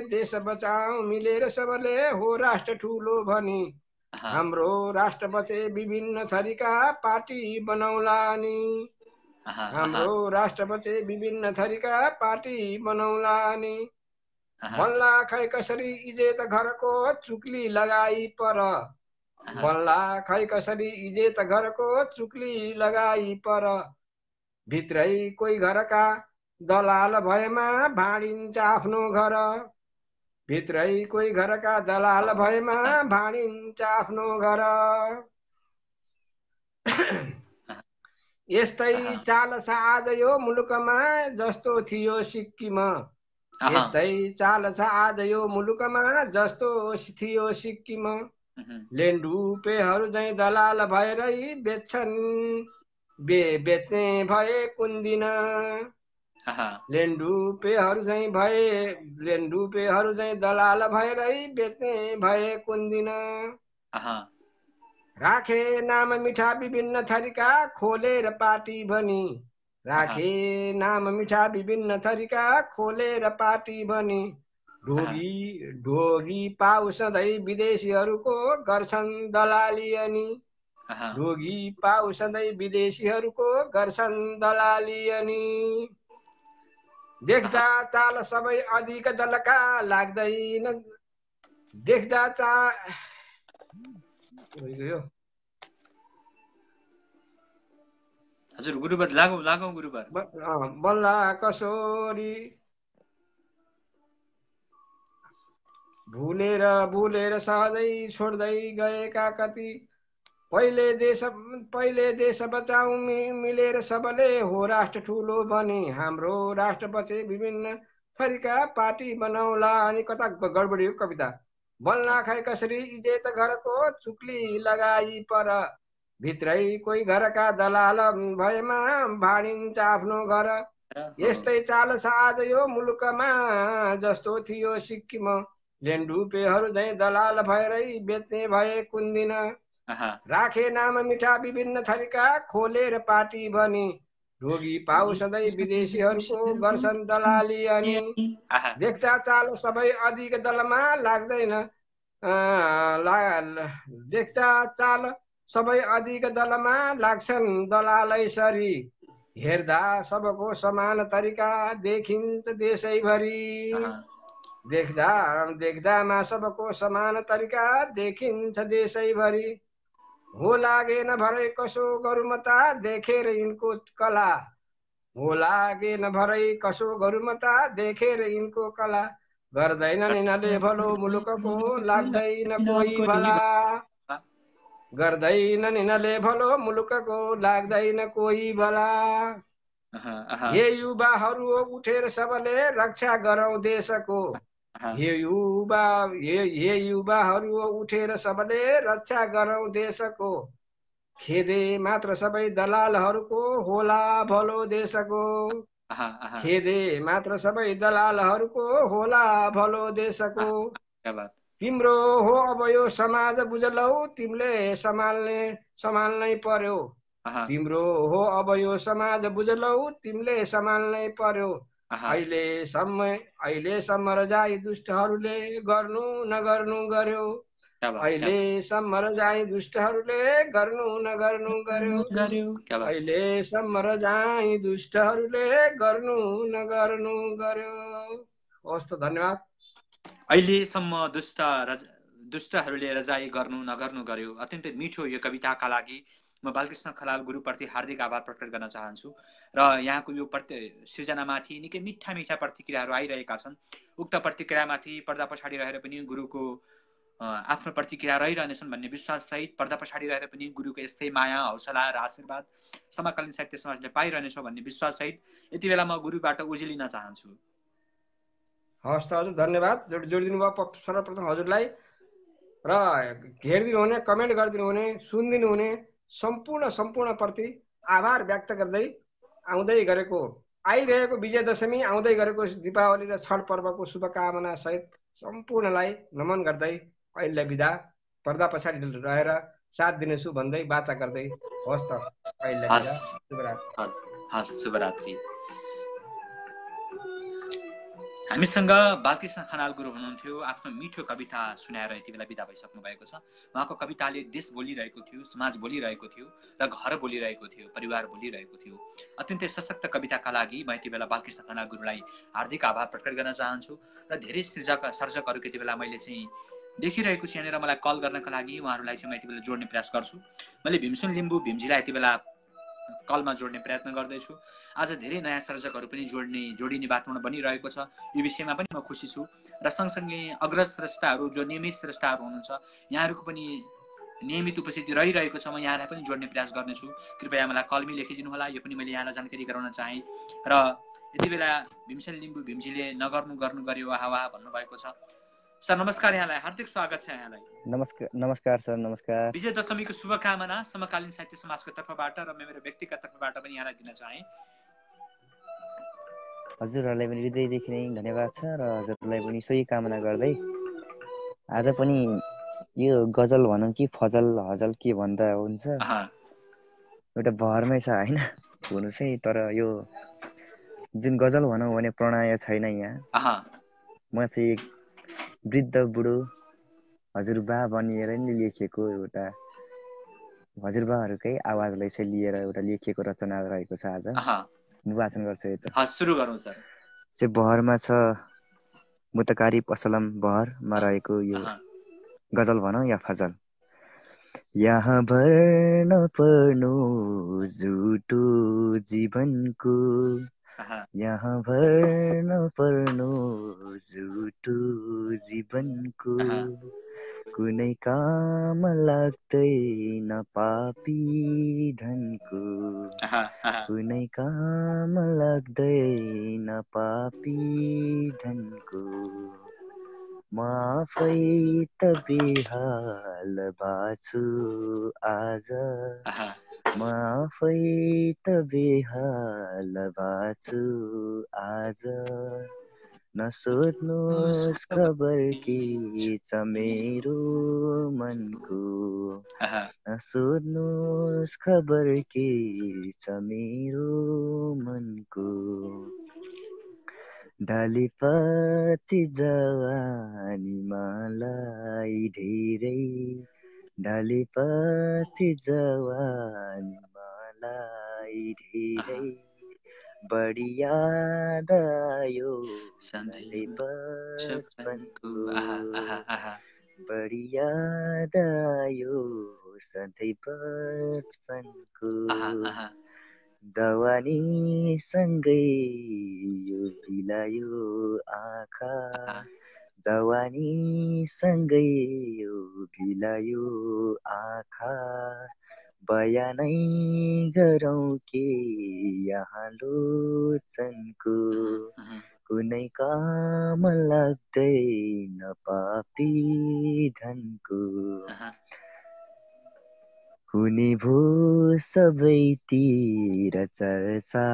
देश बचाऊ मिलेर सबले हो राष्ट्र ठुलो भनी, हाम्रो राष्ट्र बचे विभिन्न थरीका पार्टी बनौला नि, हाम्रो राष्ट्र बचे विभिन्न थरीका पार्टी बनौला नि। बल्ला खै कसरी इजेत घरको चुक्ली लगाई पर, बल्ला खै कसरी इजेत घरको चुक्ली लगाई पर, भित्रै कोही घरका दलाल भएमा भाँडिन्छ आफ्नो घर, भित्रै कोही घरका दलाल भएमा भाँडिन्छ आफ्नो घर। यस्तै चाल छ आज यो मुलुकमा जस्तो थियो सिक्किम, यस्तै चाल छ आज यो मुलुकमा जस्तो थियो सिक्किम, लेन्डुपेहरू चाहिँ दलाल भएरै बेच्छन् बेच्ने भए कुन दिन, लेन्डुपेहरू चाहिँ दलाल भएरै बेच्ने भए कुन दिन। राखे नाम मिठा विभिन्न थरीका खोलेर पार्टी भनी, राखे नाम मिठा विभिन्न थरीका खोलेर पार्टी भनी, ढोगी पाउ सधैँ विदेशीहरूको गर्छन् दलाली अनि, ढोगी पाउ सधैँ विदेशीहरूको गर्छन् दलाली अनि। देख्दा चाल सबै अधिक दलका लाग्दैन, देख्दा हजुर गुरुबर लागौ गुरुबर। बल्ला कसोरी भुलेर सहजै छोड्दै गएका कति, पहिले देश बचाऊ मिलेर सबले हो राष्ट्र ठुलो भने, हाम्रो राष्ट्र बचे विभिन्न थरीका पार्टी बनौला अनि। कता गडबडी हो कविता। बल्ला खै कसरी इजेत घरको चुक्ली लगाई पर, भित्रै कोही घरका दलाल भएमा भाँडिन्छ आफ्नो घर, यस्तै चाल छ आज यो मुलुकमा जस्तो थियो सिक्किम, लेन्डुपेहरू चाहिँ दलाल भएरै बेच्ने भए कुन दिन। राखे नाम मिठा विभिन्न थरीका खोलेर पार्टी भनी, ढोगी पाउ सधैँ विदेशीहरूको गर्छन् दलाली अनि। देख्दा चाल सबै अधिक दलमा लाग्दैन, देख्दा चाल सबै अधिक दलमा लाग्छन् दलालै सरी, हेर्दा सबको समान तरिका देखिन्छ देशैभरि, देख्दामा सबको समान तरिका देखिन्छ देशैभरि। हो लागेन भरै कसो गरौँ म त देखेर यिनको कला, हो लागेन भरै कसो गरौँ म त देखेर यिनको कला, गर्दैनन् यिनले भलो मुलुकको लाग्दैन कोही भला, गर्दैनन् यिनले भलो मुलुकको लाग्दैन कोही भला। हे युवाहरू उठेर सबले रक्षा गरौँ देशको, हे युवाहरू उठेर सबले रक्षा गरौँ देशको, खेदे मात्र सबै दलालहरूको होला भलो देशको, खेदे मात्र सबै दलालहरूको होला भलो देशको। तिम्रो हो अब यो समाज बुझलौ तिमीले सम्हाल्नै पर्यो, तिम्रो हो अब यो समाज बुझलौ तिमीले सम्हाल्नै पर्यो, अहिलेसम्म रजाई दुष्टहरूले गर्नु नगर्नु गर्यो, अहिलेसम्म रजाई दुष्टहरूले गर्नु नगर्नु गर्यो, अहिलेसम्म रजाई दुष्टहरूले गर्नु नगर्नु गर्यो। हवस् त, धन्यवाद। अहिलेसम्म दुष्टहरूले रजाई गर्नु नगर्नु गर्यो। अत्यन्तै मिठो यो कविताका लागि म बालकृष्ण खलाल गुरुप्रति हार्दिक आभार प्रकट गर्न चाहन्छु र यहाँको यो सृजनामाथि निकै मिठा प्रतिक्रियाहरू आइरहेका छन्। उक्त प्रतिक्रियामाथि पर्दा पछाडि रहेर पनि गुरुको आफ्नो प्रतिक्रिया रहिरहनेछन् भन्ने विश्वास सहित पर्दा पछाडि रहेर पनि गुरुको यस्तै माया, हौसला र आशीर्वाद समकालीन साहित्य समाजले पाइरहनेछौँ भन्ने विश्वास सहित यति बेला म गुरुबाट उजिलिन चाहन्छु। हस् त हजुर, धन्यवाद जोडिदिनु भयो सर्वप्रथम हजुरलाई। र हेरिदिनु हुने, कमेन्ट गरिदिनु हुने, सुनिदिनु हुने सम्पूर्ण प्रति आभार व्यक्त गर्दै आइरहेको विजयदशमी, आउँदै गरेको दीपावली र छठ पर्वको शुभकामना सहित सम्पूर्णलाई नमन गर्दै अहिले बिदा। पर्दा पछाडि रहेर साथ दिनेछु भन्दै वाचा गर्दै हस् त अहिले बिदा। शुभरात्रि। हामीसँग बालकृष्ण खनाल गुरु हुनुहुन्थ्यो। आफ्नो मिठो कविता सुनाएर यति बेला बिदा भइसक्नु भएको छ। उहाँको कविताले देश बोलिरहेको थियो, समाज बोलिरहेको थियो र घर बोलिरहेको थियो, परिवार बोलिरहेको थियो। अत्यन्तै सशक्त कविताका लागि म यति बेला बालकृष्ण खनाल गुरुलाई हार्दिक आभार प्रकट गर्न चाहन्छु। र धेरै सर्जकहरूको यति बेला मैले चाहिँ देखिरहेको छु यहाँनिर मलाई कल गर्नका लागि। उहाँहरूलाई चाहिँ म यति बेला जोड्ने प्रयास गर्छु। मैले भीमसेन लिम्बू भीमजीलाई यति बेला कलमा जोड्ने प्रयत्न गर्दैछु। आज धेरै नयाँ सर्जकहरू पनि जोडिने वातावरण बनिरहेको छ। यो विषयमा पनि म खुसी छु। र सँगसँगै अग्रज स्रष्टाहरू जो नियमित स्रष्टाहरू हुनुहुन्छ, यहाँहरूको पनि नियमित उपस्थिति रहिरहेको छ। म यहाँलाई पनि जोड्ने प्रयास गर्नेछु। कृपया मलाई कलमै लेखिदिनु होला। यो पनि मैले यहाँलाई जानकारी गराउन चाहेँ। र यति बेला भीमसेन लिम्बू भीमजीले गर्नु गर्यो वाह वाह भन्नुभएको छ। सर नमस्कार, यहाँलाई हार्दिक स्वागत छ। यहाँलाई नमस्कार सर। नमस्कार। विजय दशमीको शुभकामना समकालीन साहित्य समाजको तर्फबाट र मेरो व्यक्तिगत तर्फबाट पनि यहाँलाई दिन चाहे। हजुरहरूलाई पनि हृदयदेखि नै धन्यवाद छ र हजुरलाई पनि सोही कामना गर्दै आज पनि यो गजल भनौँ कि फजल हजल के भन्दा हुन्छ, एउटा भरमै छ होइन हुनु चाहिँ। तर यो जुन गजल भनौँ भने प्रणय छैन यहाँ। म चाहिँ वृद्ध बुढो हजुरबा बनिएर नि लेखेको एउटा हजुरबाहरूकै आवाजलाई चाहिँ लिएर एउटा लेखिएको रचना रहेको छ। आज म वाचन गर्छु। यो त सुरु गरौँ सर। चाहिँ बहरमा छ, मुतकारी पसलम बहरमा रहेको यो गजल भनौँ या फजल। यहाँ भर्न पर्नु झुटो जीवनको, यहाँ भर्न पर्नु झुटो जीवनको, कुनै काम लाग्दैन पापी धनको, कुनै काम लाग्दैन पापी धनको। म आफै त बेहाल बाछु आज, म आफै त बेहाल बाछु आज। नसोध्नुहोस् खबर के छ मेरो मनको, नसोध्नुहोस् खबर के छ मेरो मनको। ढलेपछि जवानी मलाई धेरै, ढलेपछि जवानी मलाई धेरै, बढी याद आयो सधैँ बचपनको, बढी याद आयो सधैँ बचपनको। जवानी सँगै यो बिलायो आँखा, जवानी सँगै यो बिलायो आँखा। बयानै गरौँ के यहाँ लोचनको, कुनै काम लाग्दैन पापी धनको। हुने भो सबैतिर चर्चा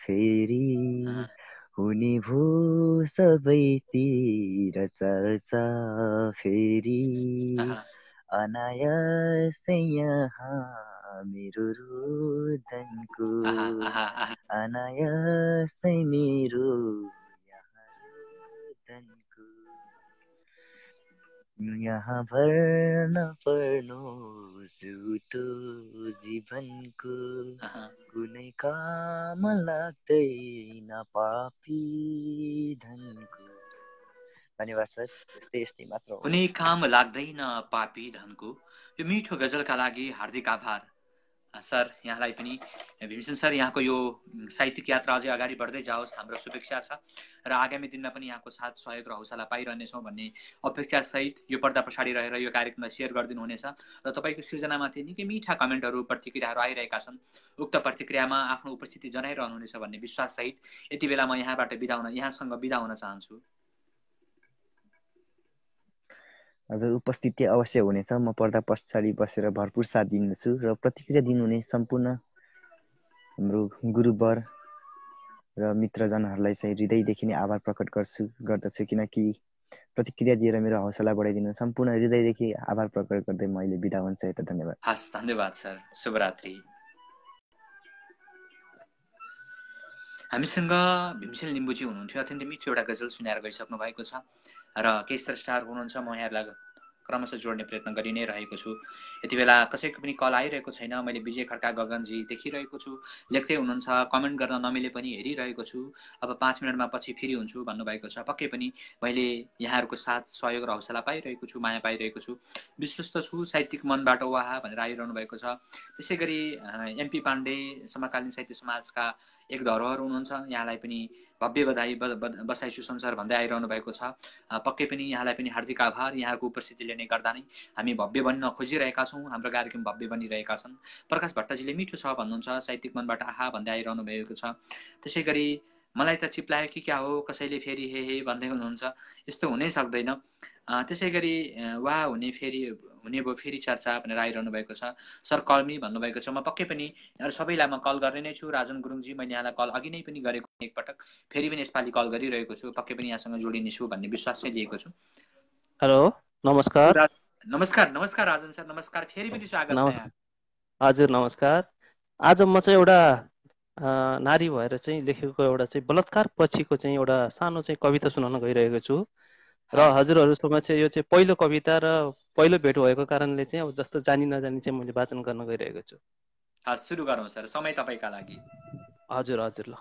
फेरि, हुने भो सबैतिर चर्चा फेरि। अनायासै यहाँ मेरो रोदनको, अनायासै मेरो यहाँ रोदनको। यहाँ भर्न पर्नु झुटो जीवनको, कुनै काम लाग्दैन पापी धनको। धन्यवाद सर। यस्तै मात्र कुनै काम लाग्दैन पापी धनको। यो मिठो गजलका लागि हार्दिक आभार सर यहाँलाई पनि भीमसेन सर यहाँको यो साहित्यिक यात्रा अझै अगाडि बढ्दै जाओस् हाम्रो शुभेच्छा छ र आगामी दिनमा पनि यहाँको साथ सहयोग र हौसला पाइरहनेछौँ भन्ने अपेक्षा सहित यो पर्दा पछाडि रहेर यो कार्यक्रमलाई सेयर गरिदिनु हुनेछ र तपाईँको सृजनामाथि निकै मिठा कमेन्टहरू प्रतिक्रियाहरू आइरहेका छन्। उक्त प्रतिक्रियामा आफ्नो उपस्थिति जनाइरहनुहुनेछ भन्ने विश्वास सहित यति बेला म यहाँसँग बिदा हुन चाहन्छु। हजुर उपस्थिति अवश्य हुनेछ। म पर्दा पछाडि बसेर भरपुर साथ दिनेछु र प्रतिक्रिया दिनुहुने सम्पूर्ण हाम्रो गुरुवर र मित्रजनहरूलाई चाहिँ हृदयदेखि नै आभार प्रकट गर्दछु किनकि प्रतिक्रिया दिएर मेरो हौसला बढाइदिनु सम्पूर्ण हृदयदेखि आभार प्रकट गर्दै म अहिले बिदा हुन्छु। यता धन्यवाद। हस् धन्यवाद सर, शुभरात्रि। हामीसँग भीमसेन लिम्बुजी हुनुहुन्थ्यो, अत्यन्तै मिठो एउटा गजल सुनाएर गइसक्नु भएको छ र केही स्रष्टाहरू हुनुहुन्छ, म यहाँहरूलाई क्रमशः जोड्ने प्रयत्न गरि नै रहेको छु। यति बेला कसैको पनि कल आइरहेको छैन। मैले विजय खड्का गगनजी देखिरहेको छु, लेख्दै हुनुहुन्छ, कमेन्ट गर्न नमिले पनि हेरिरहेको छु। अब 5 मिनटमा पछि फेरि हुन्छु भन्नुभएको छ। पक्कै पनि मैले यहाँहरूको साथ सहयोग र हौसला पाइरहेको छु, माया पाइरहेको छु, विश्वस्त छु। साहित्यिक मनबाट वाह भनेर आइरहनु भएको छ। त्यसै गरी एमपी पाण्डे समकालीन साहित्य समाजका एक धरोहर हुनुहुन्छ, यहाँलाई पनि भव्य बधाई बसाई सुसंसार भन्दै आइरहनु भएको छ। पक्कै पनि यहाँलाई पनि हार्दिक आभार। यहाँको उपस्थितिले नै गर्दा नै हामी भव्य बन्न खोजिरहेका छौँ, हाम्रो कार्यक्रम भव्य बनिरहेका छन्। प्रकाश भट्टजीले मिठो छ भन्नुहुन्छ, साहित्यिक मनबाट आहा भन्दै आइरहनु भएको छ। त्यसै गरी मलाई त चिप्लायो कि क्या हो, कसैले फेरि हे भन्दै हुनुहुन्छ, यस्तो हुनै सक्दैन। त्यसै गरी वाह हुने भयो फेरि चर्चा भनेर आइरहनु भएको छ। सर कलमी भन्नुभएको छ। म पक्कै पनि यहाँहरू सबैलाई म कल गर्ने नै छु। राजन गुरुङजी, मैले यहाँलाई कल अघि नै पनि गरेको एकपटक, फेरि पनि यसपालि कल गरिरहेको छु। पक्कै पनि यहाँसँग जोडिनेछु भन्ने विश्वास चाहिँ लिएको छु। हेलो नमस्कार। नमस्कार राजन सर, नमस्कार, फेरि पनि स्वागत छ यहाँ। हजुर नमस्कार। आज म चाहिँ एउटा नारी भएर चाहिँ लेखेको एउटा चाहिँ बलात्कार पछिको चाहिँ एउटा सानो चाहिँ कविता सुनाउन गइरहेको छु र हजुरहरूसँग चाहिँ यो चाहिँ पहिलो कविता र पहिलो भेट भएको कारणले चाहिँ अब जस्तो जानी नजानी चाहिँ मैले वाचन गर्न गइरहेको छु। सुरु गरौँ सर, समय तपाईँका लागि। हजुर हजुर ल।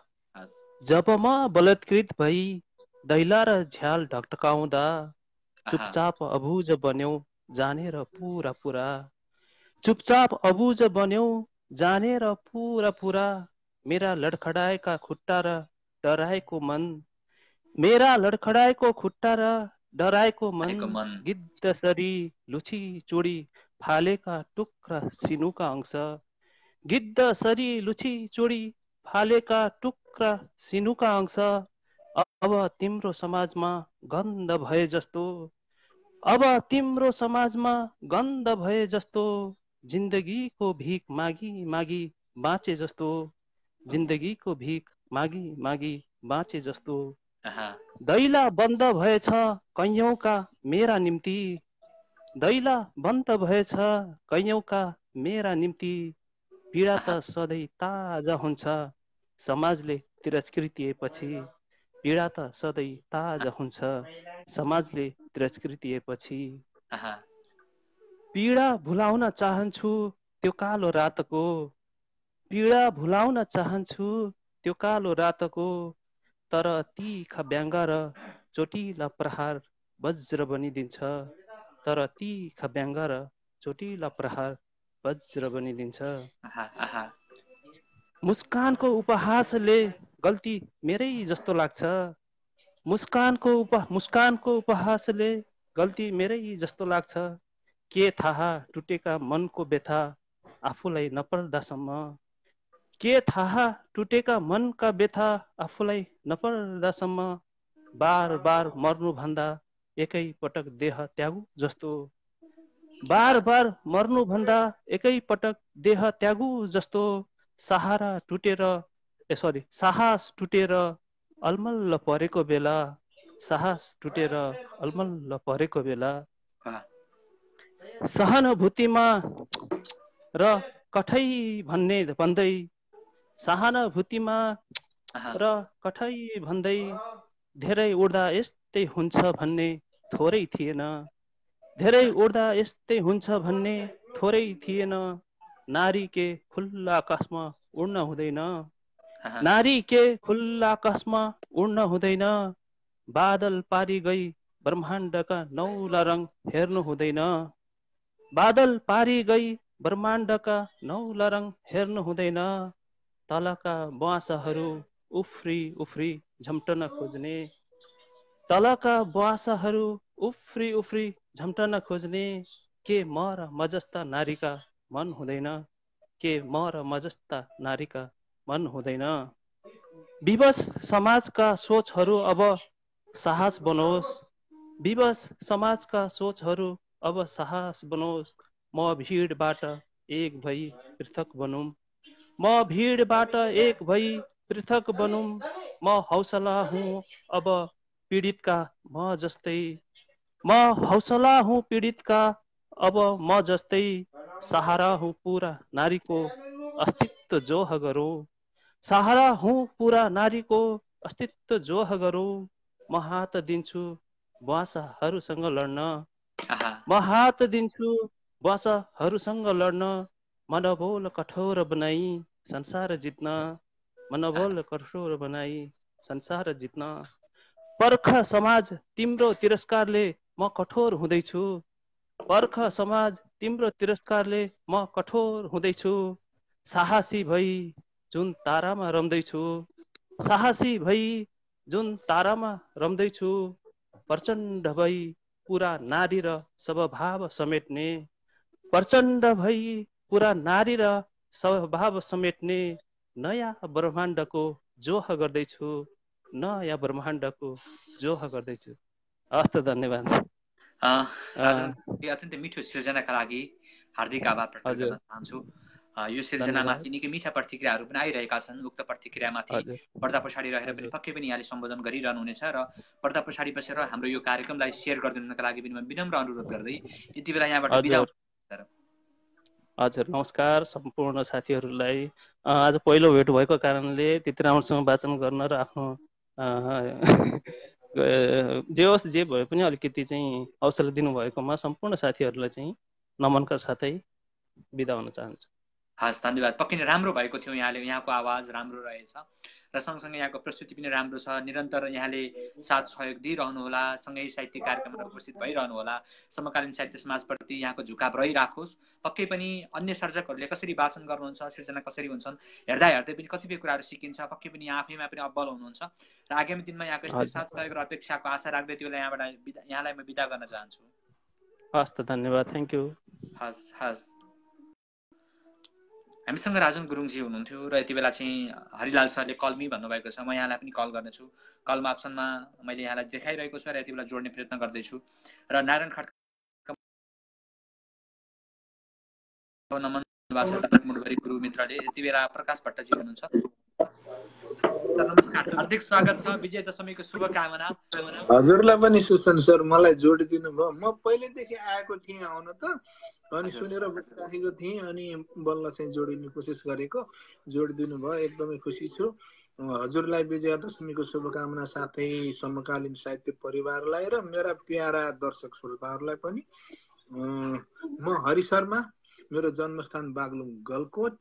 जब म बलात्कृत भई दैला र झ्याल ढकढकाउँदा चुपचाप अबुझ बन्यौ जानेर पुरा पुरा, चुपचाप अबुझ बन्यौ जानेर पुरा पुरा, मेरा लडखडाएका खुट्टा र डराएको मन, मेरा लडखडाएको खुट्टा र डराएको मन, गिद्धसरी लुछी चुडी फालेका टुक्रा सिनुका अंश, गिद्धसरी लुछी चुडी फालेका टुक्रा सिनुका अंश, अब तिम्रो समाजमा गन्ध भए जस्तो, अब तिम्रो समाजमा गन्ध भए जस्तो, जिन्दगीको भिख मागी मागी बाँचे जस्तो, जिन्दगीको भिख मागी मागी बाँचे जस्तो, दैला बन्द भएछ कैयौँका मेरा निम्ति, दैला बन्द भएछ कैयौँका मेरा निम्ति, पीडा त सधैँ ताजा हुन्छ समाजले तिरस्कृतिएपछि, पीडा त सधैँ ताजा हुन्छ समाजले तिरस्कृतिएपछि, पीडा भुलाउन चाहन्छु त्यो कालो रातको, पीडा भुलाउन चाहन्छु त्यो कालो रातको, तर तीखा व्यङ्ग र चोटिला प्रहार वज्र बनिदिन्छ, तर तीखा व्यङ्ग र चोटिला प्रहार वज्र बनिदिन्छ, मुस्कानको उपहासले गल्ती मेरै जस्तो लाग्छ, मुस्कानको उपहासले गल्ती मेरै जस्तो लाग्छ, के थाहा टुटेका मनको व्यथा आफूलाई नपर्दासम्म, के थाहा टुटेका मनका व्यथा आफूलाई नपर्दासम्म, बार बार मर्नुभन्दा एकै पटक देह त्यागु जस्तो, बार बार मर्नुभन्दा एकै पटक देह त्यागु जस्तो, साहस टुटेर अलमल्ल परेको बेला, साहस टुटेर अलमल्ल परेको बेला, सहानुभूतिमा र कठै भन्दै, सहानुभूतिमा र कठै भन्दै, धेरै उड्दा यस्तै हुन्छ भन्ने थोरै थिएन, धेरै उड्दा यस्तै हुन्छ भन्ने थोरै थिएन, नारी के खुल्ला आकाशमा उड्न हुँदैन, नारी के खुल्ला आकाशमा उड्न हुँदैन, बादल पारी गई ब्रह्माण्डका नौला रङ हेर्नु हुँदैन, बादल पारी गई ब्रह्माण्डका नौलरङ हेर्नु हुँदैन, तलका बुवासहरू उफ्री उफ्री झम्टन खोज्ने, तलका बुवासहरू उफ्री उफ्री झम्टन खोज्ने, के म र म जस्ता नारीका मन हुँदैन, के म र म जस्ता नारीका मन हुँदैन। विवश समाजका सोचहरू अब साहस बनोस्, विवश समाजका सोचहरू अब साहस बनोस्, म भिडबाट एक भई पृथक बनौँ, म भिडबाट एक भई पृथक बनौँ, म हौसला हुँ अब पीडितका म जस्तै, म हौसला हुँ पीडितका अब म जस्तै, सहारा हुँ पूरा नारीको अस्तित्व जोह गरौँ, सहारा हुँ पूरा नारीको अस्तित्व जोह गरौँ, म हात दिन्छु बुवासाहरूसँग लड्न, म हात दिन्छु बुवासाहरूसँग लड्न, मनोबल कठोर बनाई संसार जित्न, मनोबल कठोर बनाई संसार जित्न। पर्ख समाज तिम्रो तिरस्कारले म कठोर हुँदैछु, पर्ख समाज तिम्रो तिरस्कारले म कठोर हुँदैछु, साहसी भई जुन तारामा रम्दैछु, साहसी भई जुन तारामा रम्दैछु, प्रचण्ड भई पुरा नारी र स्वभाव समेट्ने, प्रचण्ड भई पुरा नारी र स्वभाव समेट्ने, नयाँ ब्रह्माण्डको जोह गर्दैछु, नयाँ ब्रह्माण्डको जोह गर्दैछु। हस्त धन्यवाद। अत्यन्तै मिठो सिर्जनाका लागि हार्दिक आभार प्रकट गर्न चाहन्छु। यो सिर्जनामाथि निकै मिठा प्रतिक्रियाहरू पनि आइरहेका छन्। उक्त प्रतिक्रियामाथि पर्दा पछाडि रहेर पनि पक्कै पनि यहाँले सम्बोधन गरिरहनु हुनेछ र पर्दा पछाडि बसेर हाम्रो यो कार्यक्रमलाई सेयर गरिदिनुका लागि पनि म विनम्र अनुरोध गर्दै यति बेला यहाँबाट बिदा हुन्छु। हजुर नमस्कार सम्पूर्ण साथीहरूलाई। आज पहिलो भेट भएको कारणले त्यति राम्रोसँग वाचन गर्न र आफ्नो जे होस् जे भए पनि अलिकति चाहिँ हौसला दिनुभएकोमा सम्पूर्ण साथीहरूलाई चाहिँ नमनका साथै बिदा हुन चाहन्छु। हस् धन्यवाद। पक्कै नै राम्रो भएको थियो, यहाँको आवाज राम्रो रहेछ र सँगसँगै यहाँको प्रस्तुति पनि राम्रो छ। निरन्तर यहाँले साथ सहयोग दिइरहनुहोला, सँगै साहित्यिक कार्यक्रममा उपस्थित भइरहनुहोला। समकालीन साहित्य समाजप्रति यहाँको झुकाव रहिराखोस्। पक्कै पनि अन्य सर्जकहरूले कसरी वाचन गर्नुहुन्छ, सिर्जना कसरी हुन्छन् हेर्दा हेर्दै पनि कतिपय कुराहरू सिकिन्छ। पक्कै पनि यहाँ आफैमा पनि अब्बल हुनुहुन्छ र आगामी दिनमा यहाँको यस्तै साथ सहयोग र अपेक्षाको आशा राख्दै त्यो बेला यहाँलाई म बिदा गर्न चाहन्छु। हस् त धन्यवाद। Thank you. हस् हस्। हामीसँग राजन गुरुङजी हुनुहुन्थ्यो र यति बेला चाहिँ हरिलाल सरले कल मी भन्नुभएको छ। म यहाँलाई पनि कल गर्नेछु। कलमा अप्सनमा मैले यहाँलाई देखाइरहेको छु र यति बेला जोड्ने प्रयत्न गर्दैछु। र नारायण खड्का नमन मुडभरि गुरु मित्रले यति बेला प्रकाश भट्टजी हुनुहुन्छ। सर नमस्कार, हार्दिक स्वागत छ। विजय दशमीको शुभकामना। हजुरलाई पनि सुसन सर, मलाई जोडिदिनु भयो। म पहिलेदेखि आएको थिएँ आउन त, अनि सुनेर बसिराखेको थिएँ, अनि बल्ल चाहिँ जोडिने कोसिस गरेको, जोडिदिनु भयो, एकदमै खुसी छु। हजुरलाई विजयादशमीको शुभकामना, साथै समकालीन साहित्य परिवारलाई र मेरा प्यारा दर्शक श्रोताहरूलाई पनि। म हरि शर्मा, मेरो जन्मस्थान बागलुङ गलकोट।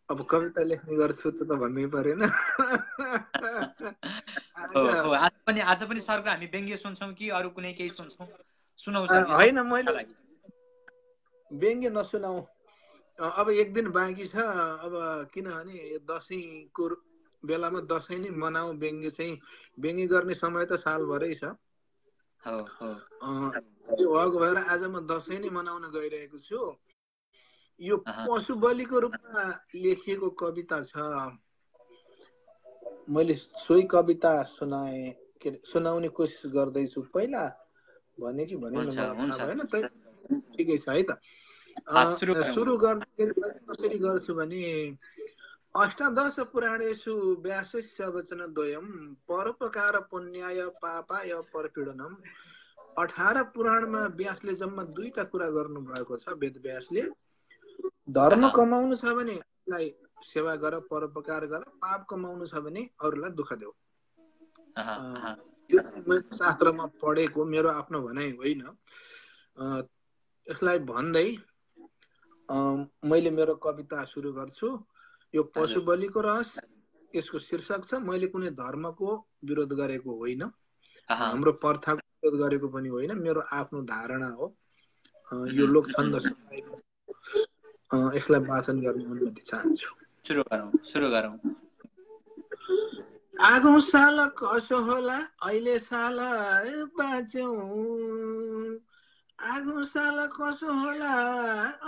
अब कविता लेख्ने गर्छु त भन्नै परेन। आज पनि सरको हामी व्यङ्ग्य सुन्छौँ कि अरू कुनै केही सुन्छौँ? सुनाउ सर। होइन, मैले व्यङ्ग्य नसुनाऊ, अब एक दिन बाँकी छ। अब किनभने दसैँको बेलामा दसैँ नै मनाऊ, व्यङ्ग्य चाहिँ व्यङ्ग्य गर्ने समय त सालभरै छ। त्यो हक भएर आज म दसैँ नै मनाउन गइरहेको छु। यो पशु बलिको रूपमा लेखिएको कविता छ। मैले सोही कविता सुनाउने कोसिस गर्दैछु। पहिला भने कि भनेन मलाई थाहा भएन, ठिकै छ है त। सुरु गर्दाखेरि कसरी गर्छु भने, अष्टादश पुराणेषु व्यासस्य वचनद्वयम् परोपकार पुण्याय पापाय परपीडनम्। 18 पुराणमा व्यासले जम्मा 2टा कुरा गर्नु भएको छ। वेद व्यासले धर्म कमाउनु छ भने अरूलाई सेवा गर, परोपकार गर, पाप कमाउनु छ भने अरूलाई दुःख देऊ। त्यो मैले शास्त्रमा पढेको, मेरो आफ्नो भनाइ होइन। यसलाई भन्दै मैले मेरो कविता सुरु गर्छु। यो पशु बलिको रहस्य, यसको शीर्षक छ मैले कुनै धर्मको विरोध गरेको होइन, हाम्रो प्रथाको विरोध गरेको पनि होइन, मेरो आफ्नो धारणा हो। यो लोक छन्द यसलाई वाचन गर्ने अनुमति चाहन्छु। सुरु गरौँ। आगौँ साल कसो होला अहिले साल बाँच्यौँ, आगौँ साल कसो होला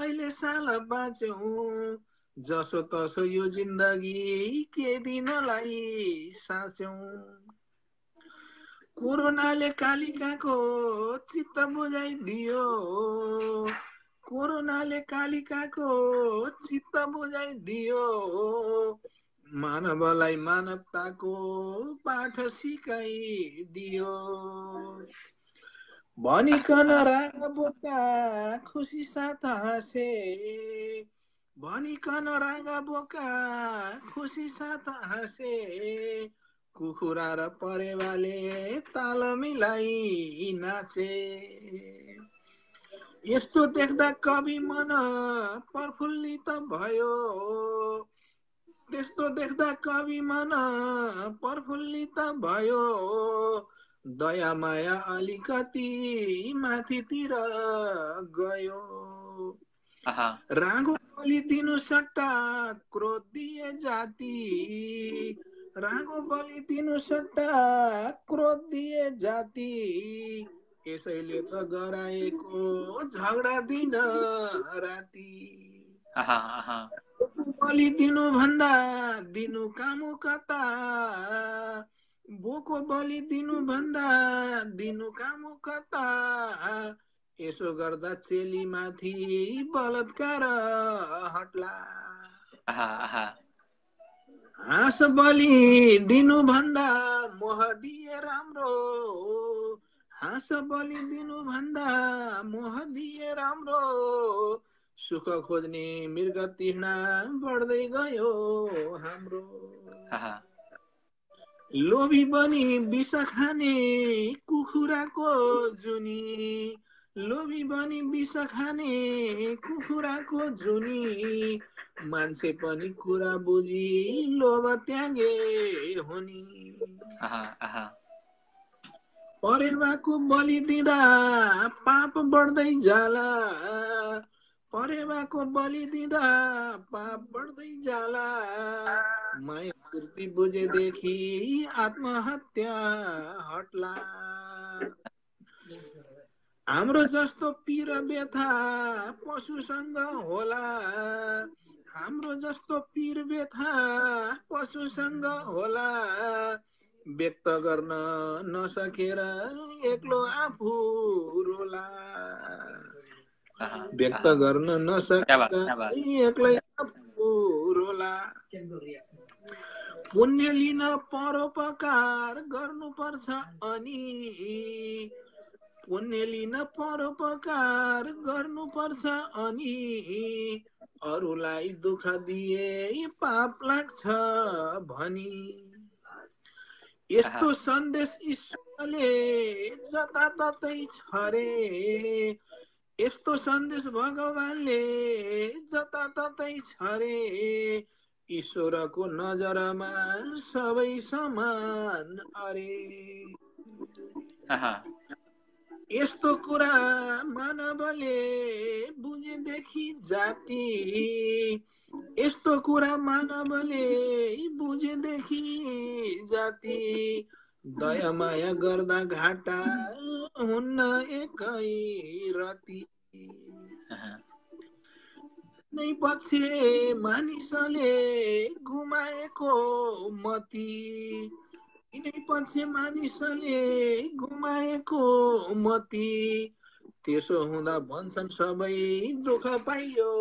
अहिले साल बाँच्यौँ, जसो तसो यो जिन्दगी के दिनलाई साँच्यौँ। कोरोनाले कालिकाको चित्त बुझाइदियो, कोरोनाले कालिकाको चित्त बुझाइदियो, मानवलाई मानवताको पाठ सिकाइदियो। भनिकन राग बोका खुसी साथ हाँसे, भनिकन राग बोका खुसी साथ हाँसे, कुखुरा र परेवाले ताल मिलाई नाचे। यस्तो देख्दा कवि मन प्रफुल्लित भयो, त्यस्तो देख्दा कवि मन प्रफुल्लित भयो, दया माया अलिकति माथितिर गयो। रागो बलि दिनु सट्टा क्रोध दिए जाति, रागो बलि दिनु सट्टा क्रोध दिए जाति, यसैले त गराएको झगडा दिन राति। बलि दिनु भन्दा दिनु कामु कता, बोको बलि दिनु भन्दा दिनु कामु कता, यसो गर्दा चेली माथि बलात्कार हट्ला। हाँस बलि दिनु भन्दा मोह दिए राम्रो, हाँस बलि दिनु भन्दा मोह दिए राम्रो, सुख खोज्ने मृग तृष्णा बढ्दै गयो हाम्रो। लोभी बनी विष खाने कुखुराको जुनी, लोभी बनी विष खाने कुखुराको जुनी, मान्छे पनि कुरा बुझी लोभ त्यागे हुनी। परेवाको बलि दिँदा पाप बढ्दै जाला, परेवाको बलि दिँदा पाप बढ्दै जाला, माया पूर्ति बुझेदेखि आत्महत्या हट्ला। हाम्रो जस्तो पीर व्यथा पशुसँग होला, हाम्रो जस्तो पीर व्यथा पशुसँग होला, व्यक्त गर्न नसकेर एक्लो आफू रोला, व्यक्त गर्न नसकेर एक्लै आफू रोला। पुण्य लिन परोपकार गर्नुपर्छ अनि, पुण्य लिन परोपकार गर्नुपर्छ अनि, अरूलाई दुःख दिए पाप लाग्छ भनी। यस्तो सन्देश ईश्वरले जताततै छरे, यस्तो सन्देश भगवानले जताततै छरे, ईश्वरको नजरमा सबै समान अरे। यस्तो कुरा मानवले बुझेदेखि जाति, यस्तो कुरा मानवले बुझेदेखि जाति, दया माया गर्दा घाटा हुन्न एकै रति। नै पछि मानिसले गुमाएको मति, यिनै पछि मानिसले गुमाएको मति, त्यसो हुँदा भन्छन् सबै दुःख पाइयो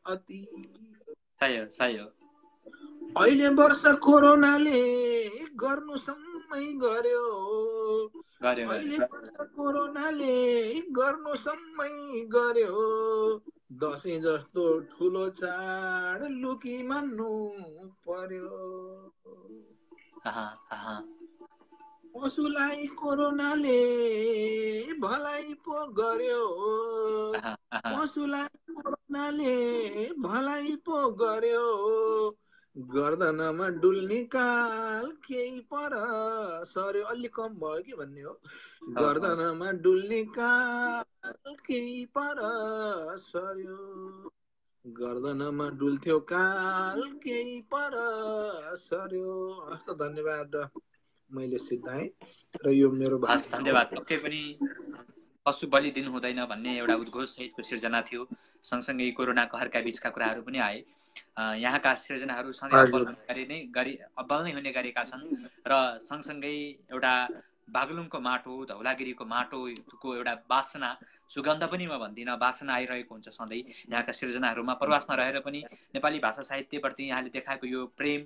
अति। अहिले वर्ष कोरोनाले गर्नु सम्मै गर्यो, अहिले वर्ष कोरोनाले गर्नु सम्मै गर्यो, दसैँ जस्तो ठुलो चाड लुकी मान्नु पर्यो। पशुलाई कोरोनाले भलाइ पो गर्यो, पशुलाई कोरोनाले भलाइ पो गर्यो, गर्दनमा डुल्ने काल केही पर सर्यो, अलि कम भयो कि भन्ने हो। गर्दनमा डुल्ने काल केही पर सर्यो, गर्दनमा डुल्थ्यो काल केही पर सर्यो। हस्त धन्यवाद, मैले सिद्धाएँ र यो मेरो धन्यवाद। पक्कै पनि पशु बलि दिनु हुँदैन भन्ने एउटा उद्घोष सहितको सिर्जना थियो। सँगसँगै कोरोना कहरका बीचका कुराहरू पनि आए। यहाँका सिर्जनाहरू सधैँ अब्बल नै हुने गरेका छन् र सँगसँगै एउटा बागलुङको माटो, धौलागिरीको माटोको एउटा वासना, सुगन्ध पनि म भन्दिनँ, वासना आइरहेको हुन्छ सधैँ यहाँका सिर्जनाहरूमा। प्रवासमा रहेर पनि नेपाली भाषा साहित्यप्रति यहाँले देखाएको यो प्रेम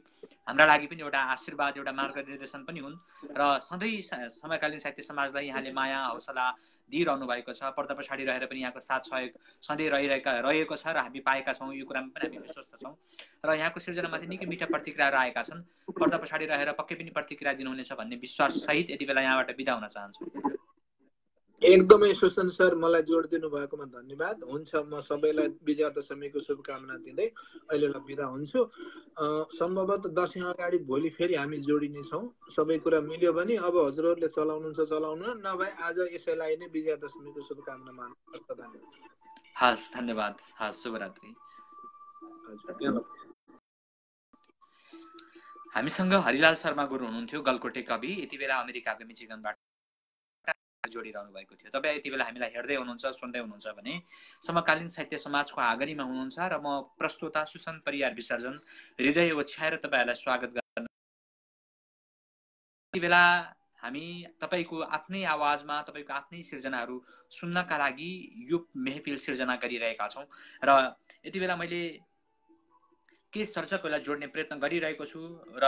हाम्रा लागि पनि एउटा आशीर्वाद, एउटा मार्गनिर्देशन पनि हुन् र सधैँ समकालीन साहित्य समाजलाई यहाँले माया हौसला दिइरहनु भएको छ। पर्दा पछाडि रहेर पनि यहाँको साथ सहयोग सधैँ रहेको छ र हामी पाएका छौँ। यो कुरामा पनि हामी विश्वस्त छौँ र यहाँको सिर्जनामाथि निकै मिठा प्रतिक्रियाहरू आएका छन्। पर्दा पछाडि रहेर पक्कै पनि प्रतिक्रिया दिनुहुनेछ भन्ने विश्वास सहित यति बेला यहाँबाट बिदा हुन चाहन्छु। एकदमै सुसन सर, मलाई जोड दिनु भएकोमा धन्यवाद। हुन्छ, म सबैलाई विजया दशमीको शुभकामना दिँदै अहिलेलाई बिदा हुन्छु। सम्भवतः दसैँ अगाडि भोलि फेरि हामी जोडिनेछौँ। सबै कुरा मिल्यो भने अब हजुरहरूले चलाउनुहुन्छ चलाउनु, नभए आज यसैलाई नै विजया दशमीको शुभकामना मान्नु। धन्यवाद। हस्, धन्यवाद। हस्, शुभरात्रि। हामीसँग हरिलाल शर्मा गुरु हुनुहुन्थ्यो, गलकोटे कवि। यति बेला अमेरिकाको मिचिगनबाट जोडिरहनु भएको थियो। तपाईँ यति बेला हामीलाई हेर्दै हुनुहुन्छ, सुन्दै हुनुहुन्छ भने समकालीन साहित्य समाजको आगरीमा हुनुहुन्छ र म प्रस्तोता सुसन परियार विसर्जन हृदय ओछ्याएर तपाईँहरूलाई स्वागत गर्न। यति बेला हामी तपाईँको आफ्नै आवाजमा तपाईँको आफ्नै सिर्जनाहरू सुन्नका लागि यो महफिल सिर्जना गरिरहेका छौँ र यति बेला मैले के सर्जकहरूलाई जोड्ने प्रयत्न गरिरहेको छु र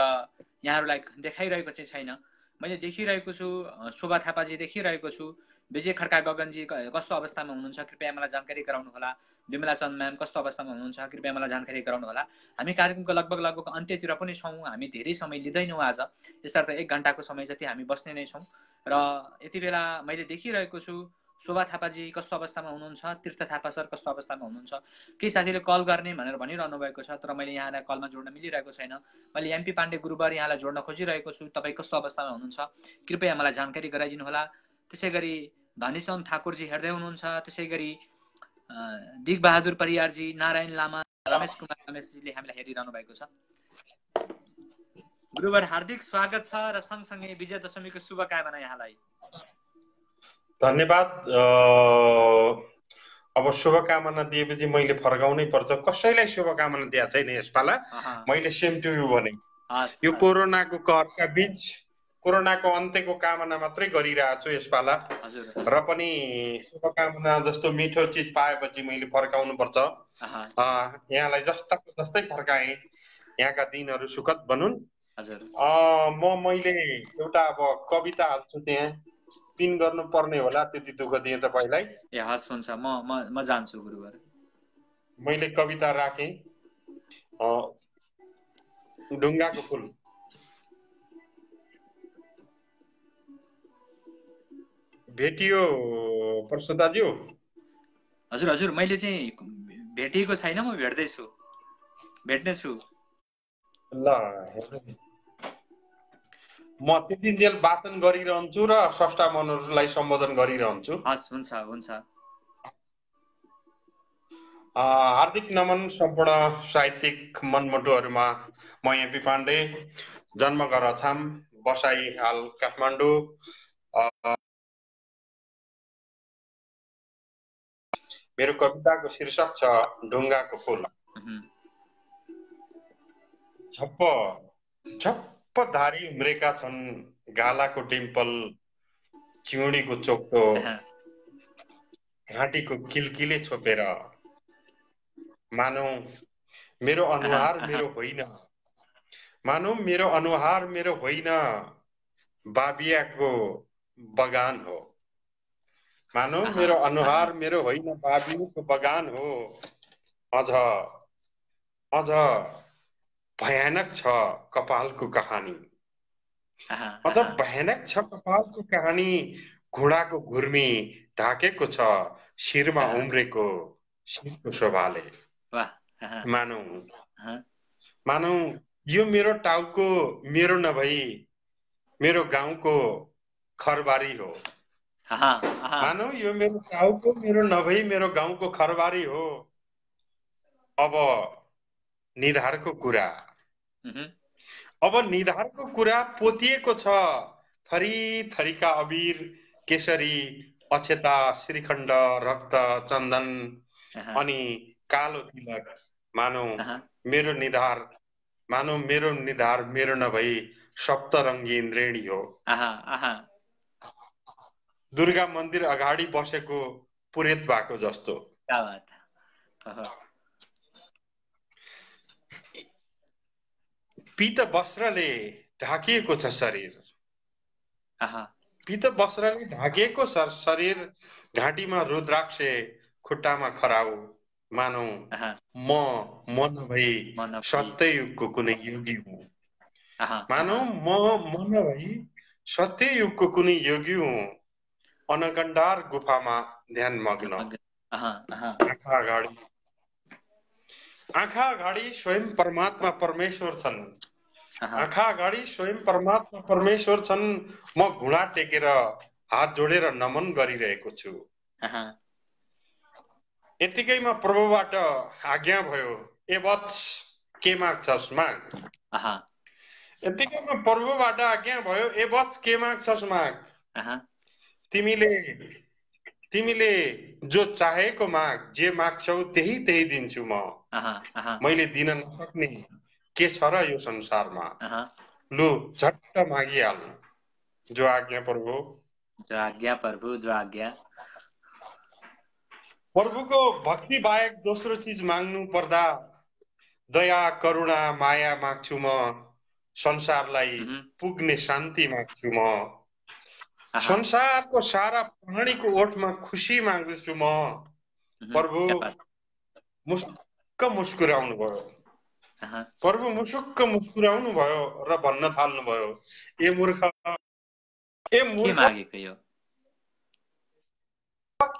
यहाँहरूलाई देखाइरहेको चाहिँ छैन। मैले देखिरहेको छु, शोभा थापाजी देखिरहेको छु, विजय खड्का गगनजी कस्तो अवस्थामा हुनुहुन्छ कृपया मलाई जानकारी गराउनुहोला, विमला चन्द म्याम कस्तो अवस्थामा हुनुहुन्छ कृपया मलाई जानकारी गराउनुहोला। हामी कार्यक्रमको लगभग अन्त्यतिर पनि छौँ। हामी धेरै समय लिँदैनौँ आज, यसर्थ 1 घन्टाको समय जति हामी बस्ने नै छौँ र यति बेला मैले देखिरहेको छु शोभा थापाजी कस्तो अवस्थामा हुनुहुन्छ, तीर्थ थापा सर कस्तो अवस्थामा हुनुहुन्छ। केही साथीले कल गर्ने भनेर भनिरहनु भएको छ, तर मैले यहाँलाई कलमा जोड्न मिलिरहेको छैन। मैले एमपी पाण्डे गुरुबर यहाँलाई जोड्न खोजिरहेको छु। तपाईँ कस्तो अवस्थामा हुनुहुन्छ कृपया मलाई जानकारी गराइदिनु होला। त्यसै गरी धनीचन्द ठाकुरजी हेर्दै हुनुहुन्छ, त्यसै गरी दिगबहादुर परियारजी, नारायण लामा, रमेश कुमार रमेशजीले हामीलाई हेरिरहनु भएको छ। गुरुबर हार्दिक स्वागत छ र सँगसँगै विजय दशमीको शुभकामना यहाँलाई। धन्यवाद। अब शुभकामना दिएपछि मैले फर्काउनै पर्छ। कसैलाई शुभकामना दिएको छैन यसपाला। मैले सेम टु यु भने यो कोरोनाको कहरका बीच कोरोनाको अन्त्यको कामना मात्रै गरिरहेको छु यसपाला। र पनि शुभकामना जस्तो मिठो चिज पाएपछि मैले फर्काउनु पर्छ। यहाँलाई जस्ताको जस्तै फर्काएँ। यहाँका दिनहरू सुखद बनुन्। मैले एउटा अब कविता हाल्छु, त्यहाँ पिन गर्नु पर्ने होला, त्यति दुःख दिएँ तपाईलाई। ए हस्, हुन्छ, म जान्छु गुरुवर। मैले कविता राखेँ, ढुङ्गाको फुल। भेटियो प्रसोदाज्यू? हजुर हजुर, मैले चाहिँ भेटिएको छैन, म भेट्दैछु, भेट्नेछु। ल, म त्यति जेल वाचन गरिरहन्छु र स्रष्टा मनहरूलाई सम्बोधन गरिरहन्छु। हस्, हुन्छ हुन्छ। हार्दिक नमन सम्पूर्ण साहित्यिक मनमुटुहरूमा। म एमपी पाण्डे, जन्मघर अछाम, बसाई हाल काठमाडौँ। मेरो कविताको शीर्षक छ ढुङ्गाको फुल। झप्प झप्प धारी उम्रेका छन् गालाको डिम्पल, चिउडीको चोक्टो, घाँटीको किलकिले छोपेर। मानौ मेरो अनुहार मेरो होइन, मानौ मेरो अनुहार मेरो होइन, बाबियाको बगान हो। मानौ मेरो अनुहार मेरो होइन, बाबियाको बगान हो। अझ अझ भयानक छ कपालको कहानी, अझ भयानक छ कपालको कहानी। घुँडाको घुर्मी ढाकेको छ शिरमा उम्रेको शिरको शोभाले। मानौ यो मेरो टाउको मेरो नभई मेरो गाउँको खरबारी हो। मानौ यो मेरो टाउको मेरो नभई मेरो गाउँको खरबारी हो। अब निधारको कुरा पोतिएको छ थरी थरीका अबिर केसरी अक्षता श्रीखण्ड रक्त चन्दन अनि कालो तिलक। मानौ मेरो निधार मेरो नभई सप्तरङ्गी इन्द्रेणी हो। दुर्गा मन्दिर अगाडि बसेको पुरेत भएको जस्तो। पीत वस्त्रले ढाकिएको छ शरीर। पीत वस्त्रले ढाकिएको शरीर घाँटीमा रुद्राक्ष खुट्टामा खराउ। मानौ म नभई सत्ययुगको कुनै योगी हुँ। मानौ म नभई सत्ययुगको कुनै योगी हुँ। अनकण्डार गुफामा ध्यान मग्न। आँखा अगाडि स्वयं परमात्मा परमेश्वर छन्। आँखा अगाडि स्वयं परमात्मा परमेश्वर छन्। म घुँडा टेकेर हात जोडेर नमन गरिरहेको छु। यतिकैमा प्रभुबाट आज्ञा भयो, ए वत्स के माग्छस् माग। यतिकैमा प्रभुबाट आज्ञा भयो, ए वत्स के माग्छस् माग। तिमीले जो चाहेको माग, जे माग्छौ त्यही दिन्छु म। मैले दिन नसक्ने के छ र यो संसारमा। लु झट्ट मागिहाल। जो आज्ञा प्रभु। प्रभुको भक्ति बाहेक दोस्रो चीज माग्नु पर्दा दया करुणा माया माग्छु म। संसारलाई पुग्ने शान्ति माग्छु म। संसारको सारा प्राणीको ओठमा खुसी माग्दछु म। प्रभु मुस्क मुस्कुराउनु भयो। प्रभु मुसुक्क मुस्कुराउनु भयो र भन्न थाल्नु भयो, ए मूर्ख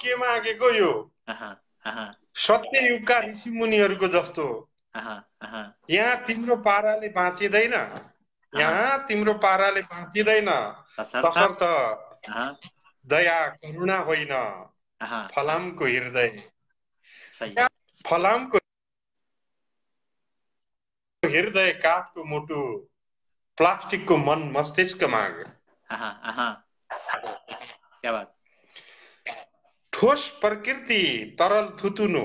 के मागेको यो। सत्य युगका ऋषि मुनिहरूको जस्तो। यहाँ तिम्रो पाराले बाँचिँदैन। तसर्थ दया करुणा होइन, फलामको हृदय। फलामको हृदय, काठको मुटु, प्लास्टिकको मन मस्तिष्क माग। ठोस प्रकृति तरल थुतुनु।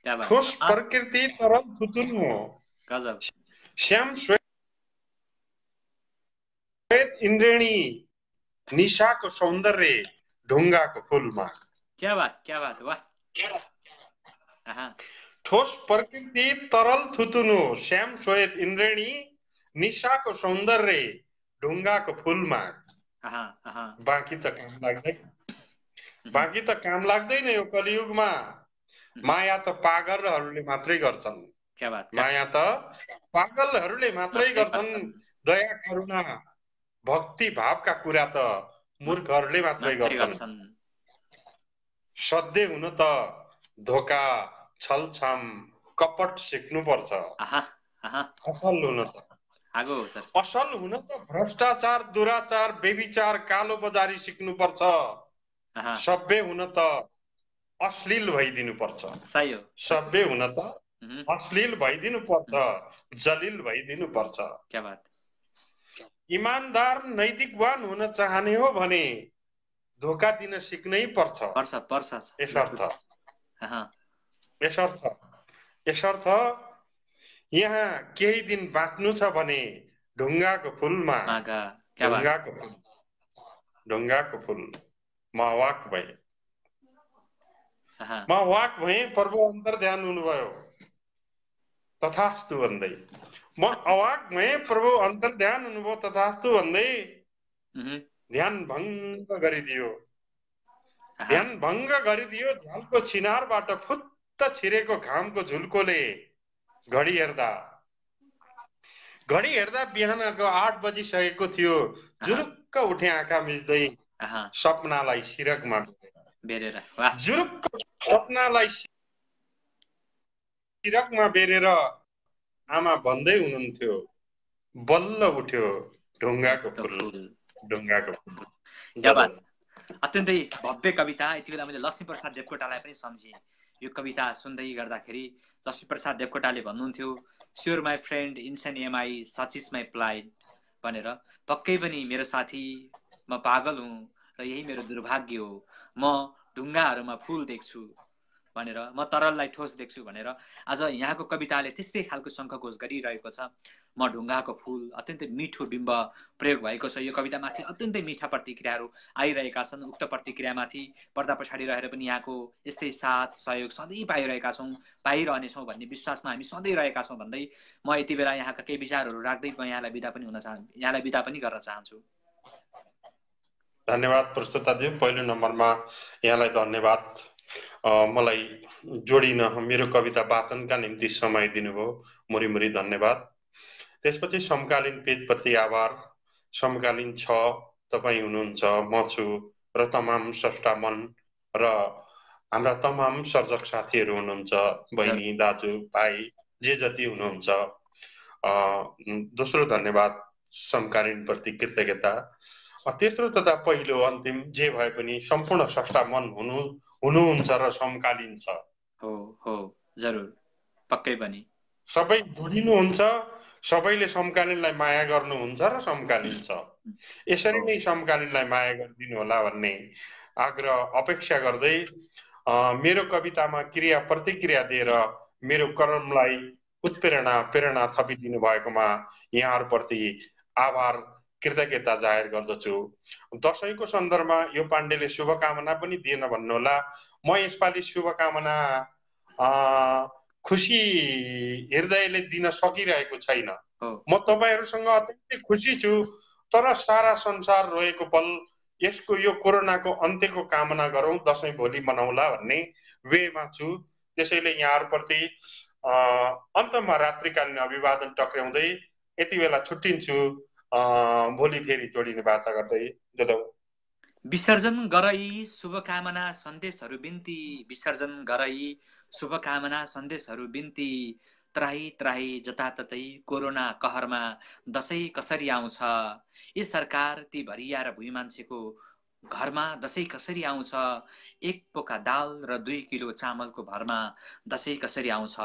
ठोस प्रकृति तरल थुतुनु। श्याम श्वेत इन्द्रेणी निशाको सौन्दर्य ढुङ्गाको फूल माग। क्या बात वाह। ठोस प्रकृति तरल थुतुनु। श्याम श्वेत इन्द्रेणी निशाको सौन्दर्य ढुङ्गाको फूल माग। बाँकी त काम लाग्दैन यो कलियुगमा। माया त पागलहरूले मात्रै गर्छन्। माया त पागलहरूले मात्रै गर्छन्। दया करुणा भक्ति भावका कुरा त मूर्खहरूले मात्रै गर्छन्। सधैँ हुन त धोका छलछाम कपट सिक्नु पर्छ। असल हुन त भ्रष्टाचार दुराचार व्यभिचार कालो बजारी सिक्नु पर्छ। सभ्य हुन त अश्लील भइदिनु पर्छ। सभ्य हुन त अश्लील भइदिनु पर्छ, जलिल भइदिनु पर्छ। इमानदार नैतिकवान हुन चाहने हो भने धोका दिन सिक्नै पर्छ। यसर्थ यहाँ केही दिन बाँच्नु छ भने ढुङ्गाको फूलमा ढुङ्गाको फूल। म अवाक भएँ। प्रभु अन्तर्ध्यान हुनुभयो। तथास्तु भन्दै म अवाक भएँ। प्रभु अन्तर्ध्यान हुनुभयो। तथास्तु भन्दै ध्यान भङ्ग गरिदियो। झ्यालको छिनारबाट फुत्त छिरेको घामको झुल्कोले घडी हेर्दा बिहानको 8 बजिसकेको थियो। जुरुक्क उठे आँखा मिच्दै सपनालाई सिरकमा बेरेर आमा भन्दै हुनुहुन्थ्यो, बल्ल उठ्यो ढुङ्गाको फुल, ढुङ्गाको फुल। क्या बात, अत्यन्तै भव्य कविता। यति बेला मैले लक्ष्मीप्रसाद देवकोटालाई पनि सम्झेँ। यो कविता सुन्दै गर्दाखेरि लक्ष्मीप्रसाद देवकोटाले भन्नुहुन्थ्यो, sure my friend इन्सन MI such is my प्लाइड भनेर। पक्कै पनि मेरो साथी, म पागल हुँ र यही मेरो दुर्भाग्य हो, म ढुङ्गाहरूमा फुल देख्छु भनेर, म तरललाई ठोस देख्छु भनेर। आज यहाँको कविताले त्यस्तै खालको शङ्खघोष गरिरहेको छ। म ढुङ्गाको फुल, अत्यन्तै मिठो बिम्ब प्रयोग भएको छ यो कवितामाथि। अत्यन्तै मिठा प्रतिक्रियाहरू आइरहेका छन्। उक्त प्रतिक्रियामाथि पर्दा पछाडि रहेर पनि यहाँको यस्तै साथ सहयोग सधैँ पाइरहेका छौँ, पाइरहनेछौँ भन्ने विश्वासमा हामी सधैँ रहेका छौँ भन्दै म यति बेला यहाँका केही विचारहरू राख्दै म यहाँलाई बिदा पनि गर्न चाहन्छु। धन्यवाद प्रस्तुताज्यू। पहिलो नम्बरमा यहाँलाई धन्यवाद, मलाई जोडिन मेरो कविता वाचनका निम्ति समय दिनुभयो, मुरी धन्यवाद। त्यसपछि समकालीन पेजप्रति आभार। समकालीन छ, तपाईँ हुनुहुन्छ, म छु र तमाम स्रष्टा मन र हाम्रा तमाम सर्जक साथीहरू हुनुहुन्छ, बहिनी दाजु भाइ जे जति हुनुहुन्छ। दोस्रो धन्यवाद समकालीन प्रति कृतज्ञता। तेस्रो तथा पहिलो अन्तिम जे भए पनि सम्पूर्ण स्रष्टा मन हुनुहुन्छ र समकालीन छ। हो जरुर, पक्कै पनि सबै जोडिनुहुन्छ, सबैले समकालीनलाई माया गर्नुहुन्छ र समकालीन छ। यसरी नै समकालीनलाई माया गरिदिनु होला भन्ने आग्रह अपेक्षा गर्दै मेरो कवितामा क्रिया प्रतिक्रिया दिएर मेरो कर्मलाई प्रेरणा थपिदिनु भएकोमा यहाँहरूप्रति आभार कृतज्ञता जाहेर गर्दछु। दशैंको सन्दर्भमा यो पाण्डेले शुभकामना पनि दिएन भन्नुहोला। म यसपालि शुभकामना खुसी हृदयले दिन सकिरहेको छैन। म तपाईहरुसँग अत्यन्तै खुसी छु, तर सारा संसार रोएको पल यसको यो कोरोनाको अन्त्यको कामना गरौँ, दशैं भोलि मनाउला भन्ने वेमा छु। त्यसैले यहाँहरुप्रति अन्तमा रात्रिकालीन अभिवादन टक्र्याउँदै यति बेला छुट्टिन्छु। भोलि फेरि जोडिने बाचा गर्दै जदौ। विसर्जन गरई शुभकामना सन्देशहरू बिन्ती, विसर्जन गरई शुभकामना सन्देशहरू बिन्ती। त्राही त्राही जताततै कोरोना कहरमा दशैं कसरी आउँछ? ए सरकार ती भरिया र भुइँ मान्छेको घरमा दशैं कसरी आउँछ? एक पोका दाल र 2 किलो चामलको भरमा दशैं कसरी आउँछ?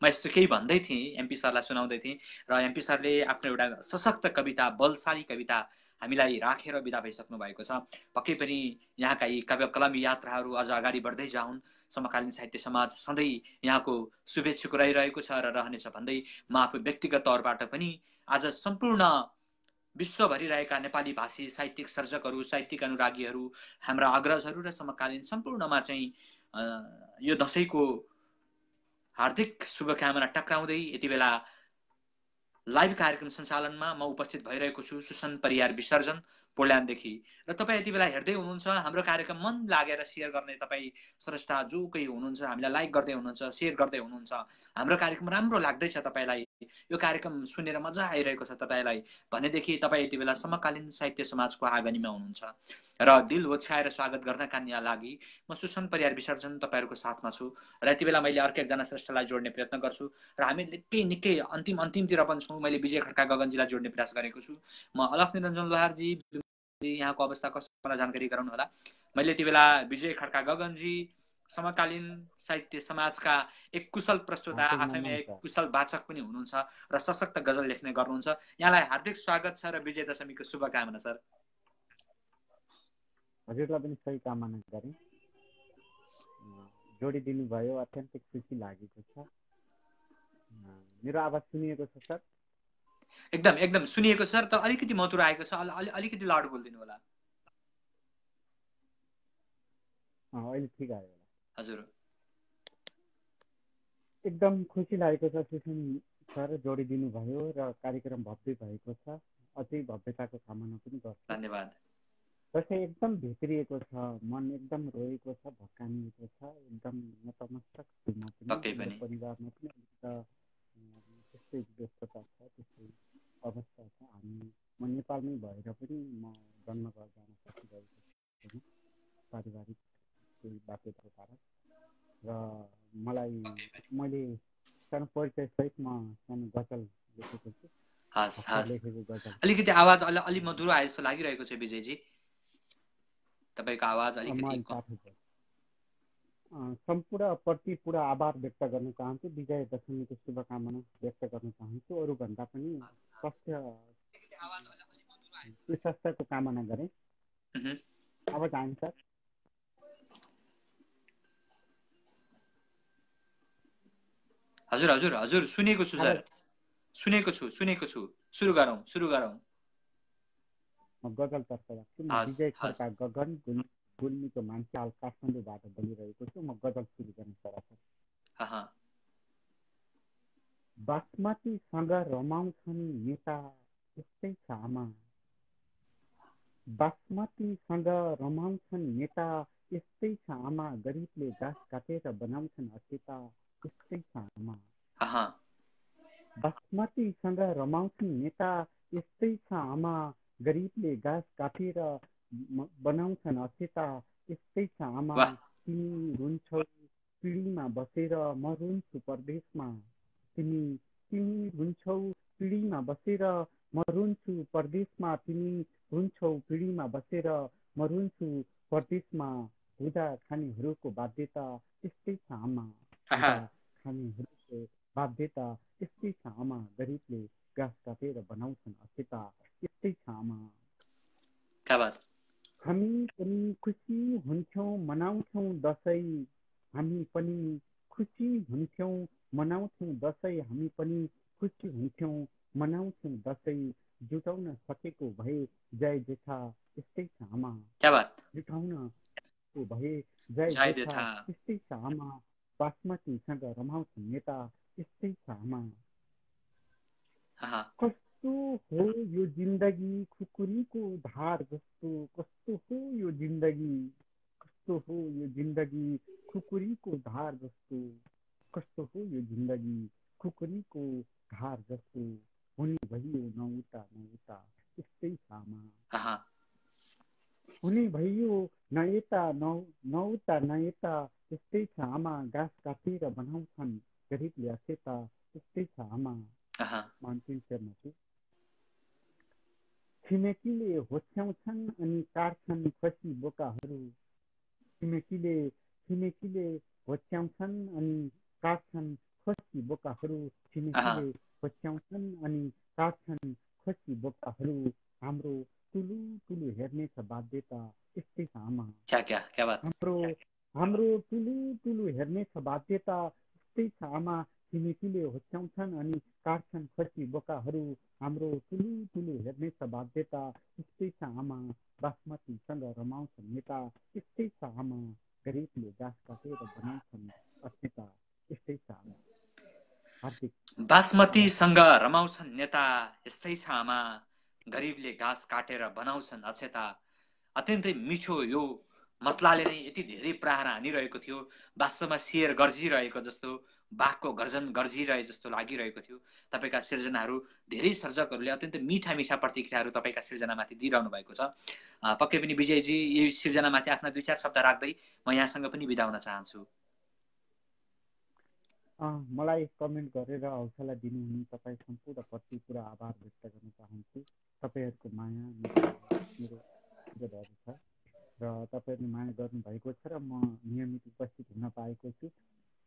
म यस्तो केही भन्दै थिएँ, एमपी सरलाई सुनाउँदै थिएँ र एमपी सरले आफ्नो एउटा सशक्त कविता, बलशाली कविता हामीलाई राखेर बिदा भइसक्नु भएको छ। पक्कै पनि यहाँका यी कलमी यात्राहरू अझ अगाडि बढ्दै जाउन्। समकालीन साहित्य समाज सधैँ यहाँको शुभेच्छुक रहिरहेको छ र रहनेछ भन्दै म आफू व्यक्तिगत तौरबाट पनि आज सम्पूर्ण विश्वभरि रहेका नेपाली भाषी साहित्यिक सर्जकहरू, साहित्यिक अनुरागीहरू, हाम्रा अग्रजहरू र समकालीन सम्पूर्णमा चाहिँ यो दशैंको हार्दिक शुभकामना टक्राउँदै यति बेला लाइभ कार्यक्रम सञ्चालनमा म उपस्थित भइरहेको छु, सुसन परियार विसर्जन पोल्यान्डदेखि। र तपाईँ यति बेला हेर्दै हुनुहुन्छ, हाम्रो कार्यक्रम मन लागेर सेयर गर्ने तपाईँ स्रष्टा जो कोही हुनुहुन्छ, हामीलाई लाइक गर्दै हुनुहुन्छ, सेयर गर्दै हुनुहुन्छ, हाम्रो कार्यक्रम राम्रो लाग्दैछ तपाईँलाई, यो कार्यक्रम सुनेर मजा आइरहेको छ तपाईँलाई भनेदेखि तपाईँ यति बेला समकालीन साहित्य समाजको आँगनीमा हुनुहुन्छ र दिल ओछ्याएर स्वागत गर्नका लागि म सुसन परियार विसर्जन तपाईँहरूको साथमा छु। र यति बेला मैले अर्को एकजना श्रेष्ठलाई जोड्ने प्रयत्न गर्छु र हामी निकै अन्तिमतिर पनि छौँ। मैले विजय खड्का गगनजीलाई जोड्ने प्रयास गरेको छु। म अलख निरञ्जन लोहारजी, यहाँको अवस्था कस्तो मलाई जानकारी गराउनु होला। मैले यति बेला विजय खड्का गगनजी समकालीन साहित्य समाजका एक कुशल प्रस्तोता, आफैमा एक कुशल वाचक पनि हुनुहुन्छ र सशक्त गजल लेख्ने गर्नुहुन्छ। यहाँलाई हार्दिक स्वागत छ र विजय दशमीको शुभकामना सर। हजुरलाई पनि सही कामना गरे, जोडिदिनु भयो, अत्यन्तै खुसी लागेको छ। मेरो आवाज सुनिएको छ सर? एकदम सुनिएको छ सर, त अलिकति मधुर आएको छ, अलिकति लाउड बोलिदिनु होला। अहिले ठिक आयो होला? हजुर, एकदम खुसी लागेको छ सुसन सर, जोडिदिनु भयो र कार्यक्रम भव्य भएको छ। अझै भव्यताको कामना पनि गर्छु। धन्यवाद। दसैँ एकदम भित्रिएको छ, मन एकदम रोएको छ, भक्कानिएको छ, एकदम नतमस्तक परिवारमा पनि त्यस्तै व्यस्तता छ, त्यस्तै अवस्था छ। म नेपालमै भएर पनि म जन्मघर जान सकिरहेको छैन, पारिवारिक केही बाध्यताको कारण। र मैले सानो परिचय सहित म सानो गजल लेखेको छु। लेखेको गजल। अलिकति आवाज अलि मधुरो आए जस्तो लागिरहेको छ विजयजी, तपाईको आवाज अलिकति। सम्पूर्णप्रति पुरा आभार व्यक्त गर्न चाहन्छु, विजय दशमीको शुभकामना व्यक्त गर्न चाहन्छु। अरूभन्दा पनि स्वास्थ्यको कामना गरेँ। आवाज आन्छ? हजुर हजुर हजुर, सुनेको छु सर, सुनेको छु। सुरु गरौँ। म गजलतर्फ लाग्छु। म विजय खड्का गगन गुल्मीको मान्छे, हाल काठमाडौँबाट बोलिरहेको छु। म गजल सुरु गर्न चाहन्छु। बासमतीसँग रमाउँछन् नेता यस्तै छ आमा, बासमतीसँग रमाउँछन् नेता यस्तै छ आमा, गरिबले घाँस काटेर बनाउँछन् अचेता यस्तै छ आमा। बासमतीसँग रमाउँछन् नेता यस्तै छ आमा, गरिबले घाँस काटेर बनाउँछन् अचेता यस्तै छ आमा। तिमी रुन्छौ पिँढीमा बसेर, म रुन्छु परदेशमा। तिमी रुन्छौ पिँढीमा बसेर, म रुन्छु परदेशमा। तिमी रुन्छौ पिँढीमा बसेर, म रुन्छु परदेशमा। हुँदा खानेहरूको बाध्यता यस्तै छ आमा, खानेहरूको बाध्यता यस्तै छ आमा, गरिबले घाँस काटेर बनाउँछन् अचेता यस्तै छ आमा। हामी पनि खुसी हुन्थ्यौँ मनाउँथ्यौँ दसैँ, हामी पनि खुसी हुन्थ्यौँ मनाउँथ्यौँ दसैँ, हामी पनि खुसी हुन्थ्यौँ मनाउँथ्यौँ दसैँ। जुटाउन सकेको भए जय जेठा यस्तै छ आमा, जुटाउन सकेको भए जय जेठा यस्तै छ आमा। बासमतीसँग रमाउँछन् नेता यस्तै छ आमा। कस्तो हो यो जिन्दगी खुकुरीको धार जस्तो, कस्तो हो यो जिन्दगी, कस्तो हो यो जिन्दगी खुकुरीको धार जस्तो, कस्तो हो यो जिन्दगी खुकुरीको धार जस्तो। हुने भइयो नउता यस्तै छ आमा, हुने भइयो नयता यस्तै छ आमा। घाँस काटेर बनाउँछन् गरिबले अचेता यस्तै छ आमा। अन्तिम चरणमा छु। छिमेकीले होछ्याउँछन् अनि काट्छन् खसी बोकाहरू, छिमेकीले होछ्याउँछन् अनि काट्छन् खसी बोकाहरू, छिमेकीले होछ्याउँछन् अनि काट्छन् खसी बोकाहरू। हाम्रो टुलु हेर्नेछ बाध्यता यस्तै छ आमा, हाम्रो टुलु हेर्नेछ बाध्यता यस्तै छ आमा। छिमेकीले होछ्याउँछन् अनि काट्छन् खसी बोकाहरू, हाम्रो टुलु हेर्नेछ बाध्यता यस्तै छ आमा। बासमतीसँग रमाउँछन् नेता यस्तै छ आमा, गरिबले घाँस काटेर बनाउँछन् अचेता यस्तै छ आमा। बासमतीसँग रमाउँछन् नेता यस्तै छ आमा, गरिबले घाँस काटेर बनाउँछन् अचेता। अत्यन्तै मिठो यो मतलाले नै यति धेरै प्रहार हानिरहेको थियो, वास्तवमा शेर गर्जिरहेको जस्तो, बाघको गर्जन गर्जिरहे जस्तो लागिरहेको थियो। तपाईँका सिर्जनाहरू, धेरै सर्जकहरूले अत्यन्त मिठा प्रतिक्रियाहरू तपाईँका सिर्जनामाथि दिइरहनु भएको छ। पक्कै पनि विजयजी यही सिर्जनामाथि आफ्ना 2-4 शब्द राख्दै म यहाँसँग पनि बिदा हुन चाहन्छु। मलाई कमेन्ट गरेर हौसला दिनुहुने तपाईँ सम्पूर्णप्रति पुरा आभार व्यक्त गर्न चाहन्छु। तपाईँहरूको माया मेरो छ र तपाईँहरूले माया गर्नुभएको छ र म नियमित उपस्थित हुन पाएको छु।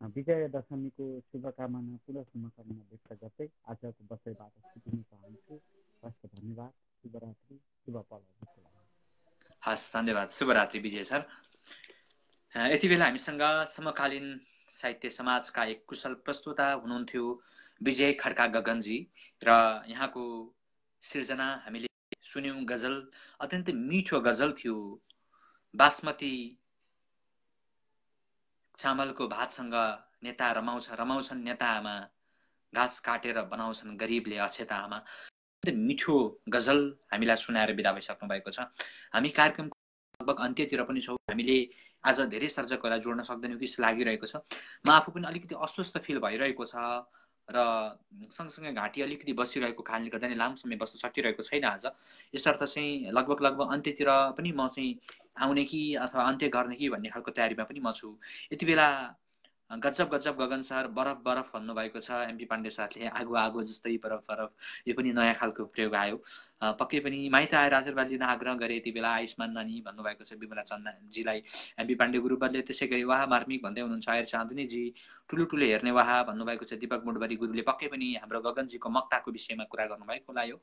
विजय दशमीको शुभकामना व्यक्त गर्दै आजको बसाइबाट छुटिन चाहन्छु। हस्, धन्यवाद, शुभरात्रि, शुभ पल। हस्, धन्यवाद, शुभरात्रि विजय सर। यति बेला हामीसँग समकालीन साहित्य समाजका एक कुशल प्रस्तोता हुनुहुन्थ्यो विजय खड्का गगनजी, र यहाँको सिर्जना हामीले सुन्यौं। गजल अत्यन्तै मिठो गजल थियो। बासमती चामलको भातसँग नेता रमाउँछन् नेता आमा, घाँस काटेर बनाउँछन् गरिबले अछेता आमा। मिठो गजल हामीलाई सुनाएर बिदा भइसक्नु भएको छ। हामी कार्यक्रमको लगभग अन्त्यतिर पनि छौँ। हामीले आज धेरै सर्जकहरूलाई जोड्न सक्दैनौँ कि जस्तो लागिरहेको छ। म आफू पनि अलिकति अस्वस्थ फिल भइरहेको छ र सँगसँगै घाँटी अलिकति बसिरहेको कारणले गर्दा नि लामो समय बस्न सकिरहेको छैन आज। यसर्थ चाहिँ लगभग अन्त्यतिर पनि म चाहिँ आउने कि अथवा अन्त्य गर्ने कि भन्ने खालको तयारीमा पनि म छु। यति बेला गजब गजब गगन सर, बरफ बरफ भन्नुभएको छ एमपी पाण्डे सरले। आगो आगो जस्तै बरफ बरफ, यो पनि नयाँ खालको प्रयोग आयो। पक्कै पनि माइत आएर आशीर्वादले आग्रह गरे यति बेला आयुष्मान नानी भन्नुभएको छ विमला चन्दजीलाई एमपी पाण्डे गुरुवरले। त्यसै गरी वाह मार्मिक भन्दै हुनुहुन्छ आयर चाँदनीजी, ठुलो ठुलो हेर्ने वाह भन्नुभएको छ दिपक मुडबरी गुरुले। पक्कै पनि हाम्रो गगनजीको मक्ताको विषयमा कुरा गर्नुभएको होला। यो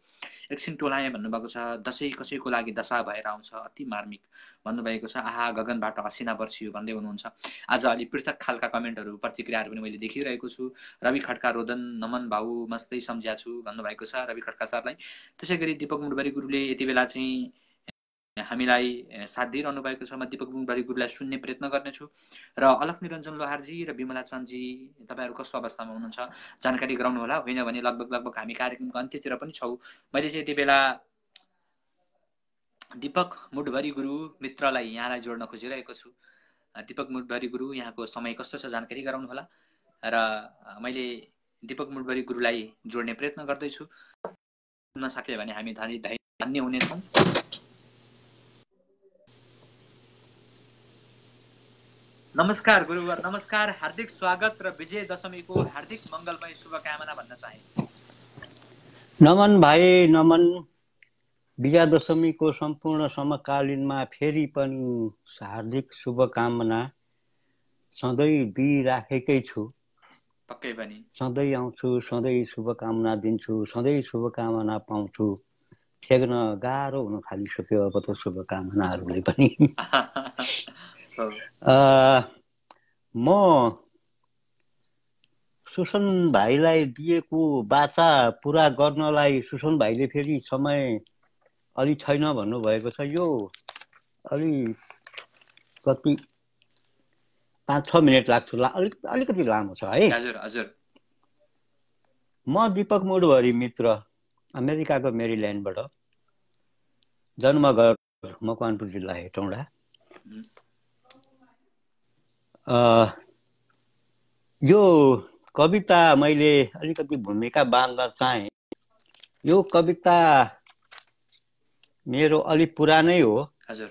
एकछिन टोलाएँ भन्नुभएको छ, दसैँ कसैको लागि दशा भएर आउँछ, अति मार्मिक भन्नुभएको छ। आहा गगनबाट असिना बर्सियो भन्दै हुनुहुन्छ। आज अलि पृथक खालका कमेन्टहरू प्रतिक्रियाहरू पनि मैले देखिरहेको छु। रवि खड्का रोदन, नमन भाउ मस्तै सम्झ्या छु भन्नुभएको छ रवि खड्का सरलाई। त्यसै गरी दिपक मुडबरी गुरुले यति बेला चाहिँ हामीलाई साथ दिइरहनु भएको छ। म दिपक मुडबरी गुरुलाई सुन्ने प्रयत्न गर्नेछु। र अलख निरञ्जन लोहारजी र विमला चन्दजी, तपाईँहरू कस्तो अवस्थामा हुनुहुन्छ जानकारी गराउनु होला। होइन भने लगभग हामी कार्यक्रमको अन्त्यतिर पनि छौँ। मैले चाहिँ यति बेला दिपक मुडबरी गुरु मित्रलाई यहाँलाई जोड्न खोजिरहेको छु। दिपक मुडबरी गुरु, यहाँको समय कस्तो छ जानकारी गराउनु होला। र मैले दिपक मुडबरी गुरुलाई जोड्ने प्रयत्न गर्दैछु। नसके भने हामी धन्य हुनेछौँ। नमस्कार गुरुवर, नमस्कार, हार्दिक स्वागत र विजय दशमीको हार्दिक मङ्गलमय शुभकामना भन्न चाहे। नमन भाइ, नमन। विजयादशमीको सम्पूर्ण समकालीनमा फेरि पनि हार्दिक शुभकामना सधैँ दिइराखेकै छु। पक्कै पनि सधैँ आउँछु, सधैँ शुभकामना दिन्छु, सधैँ शुभकामना पाउँछु। ठेक्न गाह्रो हुन थालिसक्यो अब त शुभकामनाहरूले पनि। म सुसन भाइलाई दिएको बाचा पुरा गर्नलाई सुसन भाइले फेरि समय अलि छैन भन्नुभएको छ। यो अलि कति 5-6 मिनट लाग्छ, अलिकति लामो छ है। हजुर हजुर। म दिपक मुडबरी मित्र, अमेरिकाको मेरील्यान्डबाट, जन्मघर मकवानपुर जिल्ला हेटौँडा। यो कविता मैले अलिकति भूमिका बाँध्न चाहे। यो कविता मेरो अलि पुरानै हो। हजुर।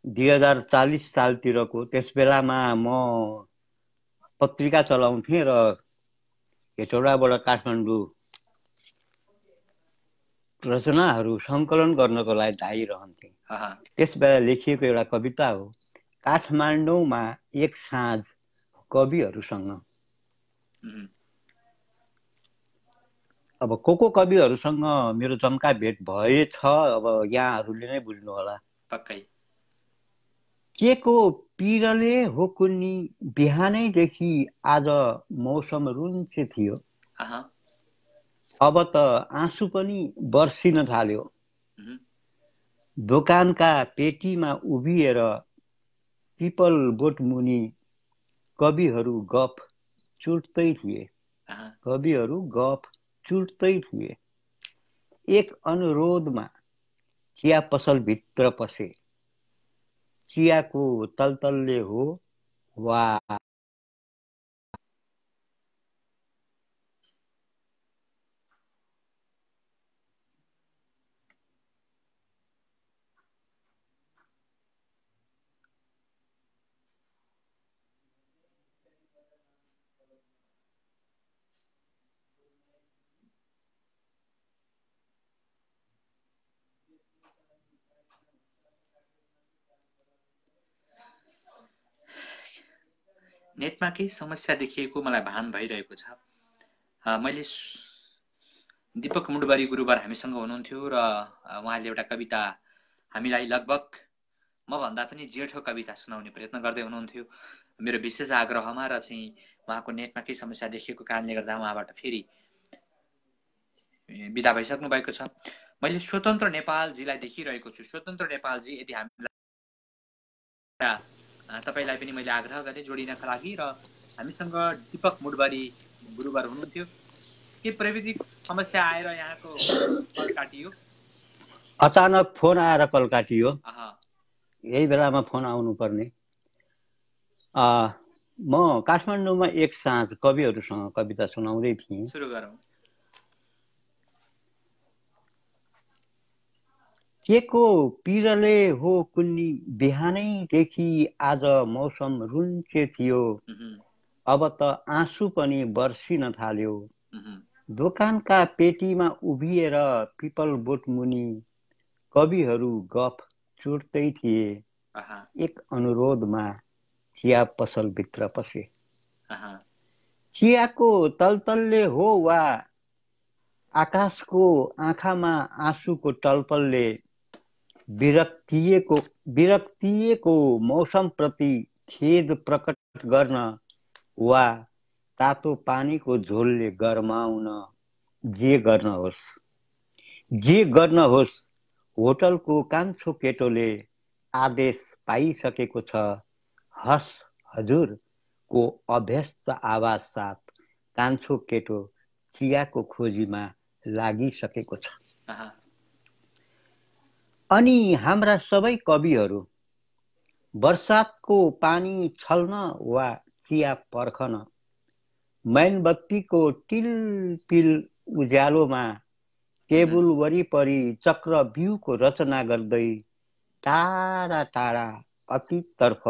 2040 सालतिरको। त्यस बेलामा म पत्रिका चलाउँथेँ र हेटौडाबाट काठमाडौँ रचनाहरू सङ्कलन गर्नको लागि धाइरहन्थेँ। त्यस बेला लेखिएको एउटा कविता हो, काठमाडौँमा एक साँझ कविहरूसँग। अब को कविहरूसँग मेरो जम्का भेट भएछ अब यहाँहरूले नै बुझ्नु होला। पक्कै। के को पिरले हो कुन्नी बिहानैदेखि आज मौसम रुन्चे थियो। अब त आँसु पनि बर्सिन थाल्यो। दोकानका पेटीमा उभिएर पिपल बोट मुनि कविहरू गफ चुट्दै थिए। कविहरू गफ चुट्दै थिए। एक अनुरोधमा चिया पसल भित्र पसे। चियाको तलतलले हो वा नेटमा केही समस्या देखिएको मलाई भान भइरहेको छ। मैले दिपक मुडबरी गुरुवर हामीसँग हुनुहुन्थ्यो र उहाँले एउटा कविता हामीलाई लगभग म भन्दा पनि जेठो कविता सुनाउने प्रयत्न गर्दै हुनुहुन्थ्यो मेरो विशेष आग्रहमा। र चाहिँ उहाँको नेटमा केही समस्या देखिएको कारणले गर्दा उहाँबाट फेरि बिदा भइसक्नु भएको छ। मैले स्वतन्त्र नेपालजीलाई देखिरहेको छु। स्वतन्त्र नेपालजी, यदि हामीलाई तपाईलाई पनि मैले आग्रह गरेँ जोडिनका लागि, र हामीसँग दिपक मुडबरी गुरुवर हुनुहुन्थ्यो। के प्रविधिक समस्या आएर यहाँको कल काटियो? अचानक फोन आएर कल काटियो। यही बेलामा फोन आउनु पर्ने। म काठमाडौँमा एक साँझ कविहरूसँग कविता सुनाउँदै थिएँ। सुरु गरौँ। के को पिरले हो कुन्नी बिहानैदेखि आज मौसम रुन्चे थियो, अब त आँसु पनि बर्सिन थाल्यो। दोकानका पेटीमा उभिएर पिपल बोट मुनि कविहरू गफ चुड्दै थिए। एक अनुरोधमा चिया पसलभित्र पसे। चियाको तलतलले हो वा आकाशको आँखामा आँसुको टलपलले विरक्तिएको मौसमप्रति खेद प्रकट गर्न वा तातो पानीको झोलले गरमाउन जे गर्नुहोस्, होटलको कान्छो केटोले आदेश पाइसकेको छ। हस् हजुर को अभ्यस्त आवाज साथ कान्छो केटो चियाको खोजीमा लागिसकेको छ। अनि हाम्रा सबै कविहरू बर्सातको पानी छल्न वा चिया पर्खन मैनबत्तीको टिलपिल उज्यालोमा टेबुल वरिपरि चक्रव्यूहको रचना गर्दै टाढा टाढा अतीततर्फ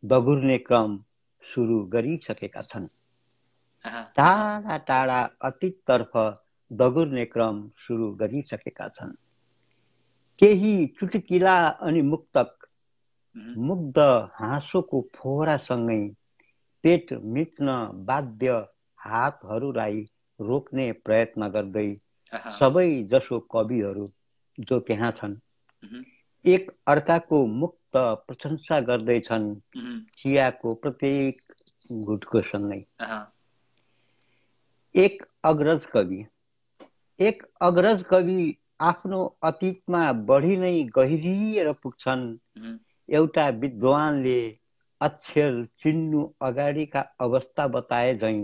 दगुर्ने क्रम सुरु गरिसकेका छन्। टाढा टाढा अतीततर्फ दगुर्ने क्रम सुरु गरिसकेका छन्। केही चुटकिला अनि मुग्ध हाँसोको फोहरासँगै पेट मिच्न बाध्य हातहरूलाई रोक्ने प्रयत्न गर्दै सबै जसो कविहरू जो त्यहाँ छन् एक अर्काको मुक्त प्रशंसा गर्दैछन् चियाको प्रत्येक घुटको सँगै। एक अग्रज कवि आफ्नो अतीतमा बढी नै गहिरिएर पुग्छन्। एउटा विद्वानले अक्षर चिन्नु अगाडिका अवस्था बताए झैं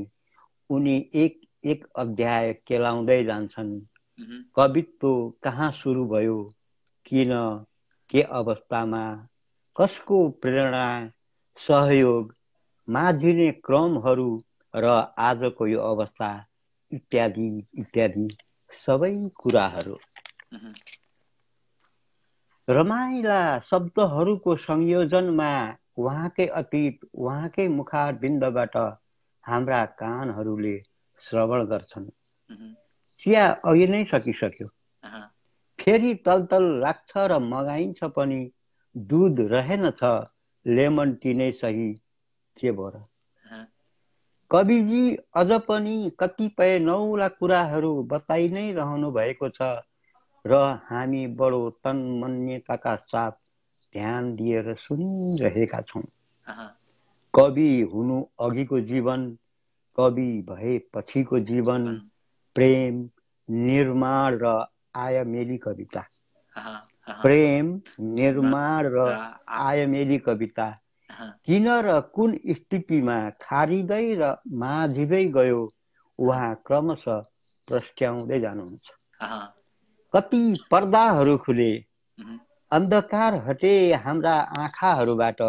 उनी एक एक अध्याय केलाउँदै जान्छन्। कवित्व कहाँ सुरु भयो, किन, के अवस्थामा, कसको प्रेरणा, सहयोग, माझिने क्रमहरू र आजको यो अवस्था इत्यादि इत्यादि सबै कुराहरू। रमाइला शब्दहरूको संयोजनमा उहाँकै अतीत उहाँकै मुखारबिन्दबाट हाम्रा कानहरूले श्रवण गर्छन्। चिया अघि नै सकिसक्यो, फेरि तलतल लाग्छ र मगाइन्छ पनि दुध रहेनछ, लेमन टी नै सही के भएर। कविजी अझ पनि कतिपय नौला कुराहरू बताइ नै रहनु भएको छ र हामी बडो तन्मन्यताका साथ ध्यान दिएर सुनिरहेका छौँ। कवि हुनु अघिको जीवन, कवि भए पछिको जीवन, प्रेम, निर्माण र आयामेली कविता। प्रेम, निर्माण र आयामेली कविता किन र कुन स्थितिमा खारिँदै र माझिँदै गयो उहाँ क्रमशः प्रस्ट्याउँदै जानुहुन्छ। कति पर्दाहरू खुले, अन्धकार हटे हाम्रा आँखाहरूबाट।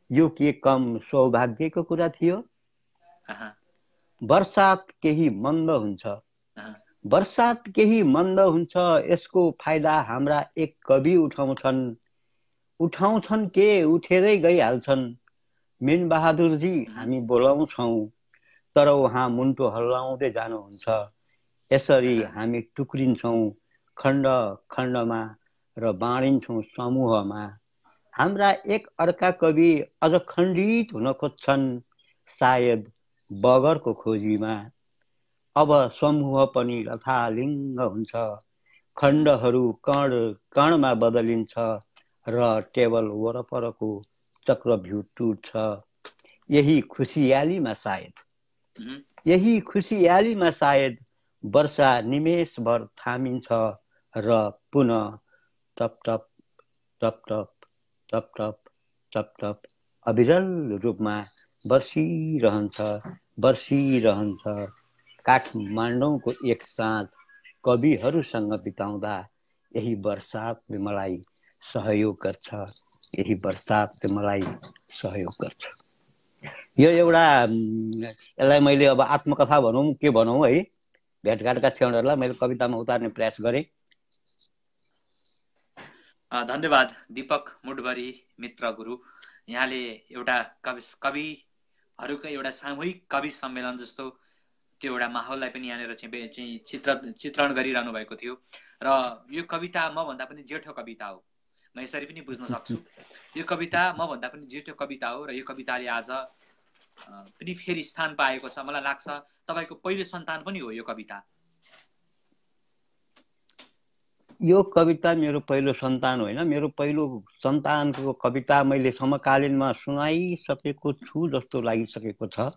यो के कम सौभाग्यको कुरा थियो। वर्षात केही मन्द हुन्छ, यसको फाइदा हाम्रा एक कवि उठाउँछन् के उठेरै गइहाल्छन्। मीन बहादुरजी हामी बोलाउँछौँ, तर उहाँ मुन्टो हल्लाउँदै जानुहुन्छ। यसरी हामी टुक्रिन्छौँ खण्ड खण्डमा र बाँडिन्छौँ समूहमा। हाम्रा एक अर्का कवि अझ खण्डित हुन खोज्छन्, सायद बगरको खोजीमा। अब समूह पनि लथालिङ्ग हुन्छ, खण्डहरू कणमा बदलिन्छ र टेबल वरपरको चक्रव्यूह टुट्छ। यही खुसियालीमा सायद वर्षा निमेषभर थामिन्छ र पुनः top top top top top top top top अविरल रूपमा बर्सिरहन्छ। काठमाडौँको एक साँझ कविहरूसँग बिताउँदा यही बर्सातले मलाई सहयोग गर्छ। यो एउटा यसलाई मैले अब आत्मकथा भनौँ के भनौँ है, भेटघाटका क्षणहरूलाई मैले कवितामा उतार्ने प्रयास गरेँ। धन्यवाद दीपक मुडभरी मित्र गुरु। यहाँले एउटा कविहरूको एउटा सामूहिक कवि सम्मेलन जस्तो त्यो एउटा माहौललाई पनि यहाँनिर चाहिँ चित्रण गरिरहनु भएको थियो। र यो कविता मभन्दा पनि जेठो कविता हो, म यसरी पनि बुझ्न सक्छु। यो कविता मभन्दा पनि जेठो कविता हो र यो कविताले आज पनि फेरि स्थान पाएको छ। मलाई लाग्छ तपाईँको पहिलो सन्तान पनि हो यो कविता। यो कविता मेरो पहिलो सन्तान होइन, मेरो पहिलो सन्तानको कविता मैले समकालीनमा सुनाइसकेको छु जस्तो लागिसकेको छ।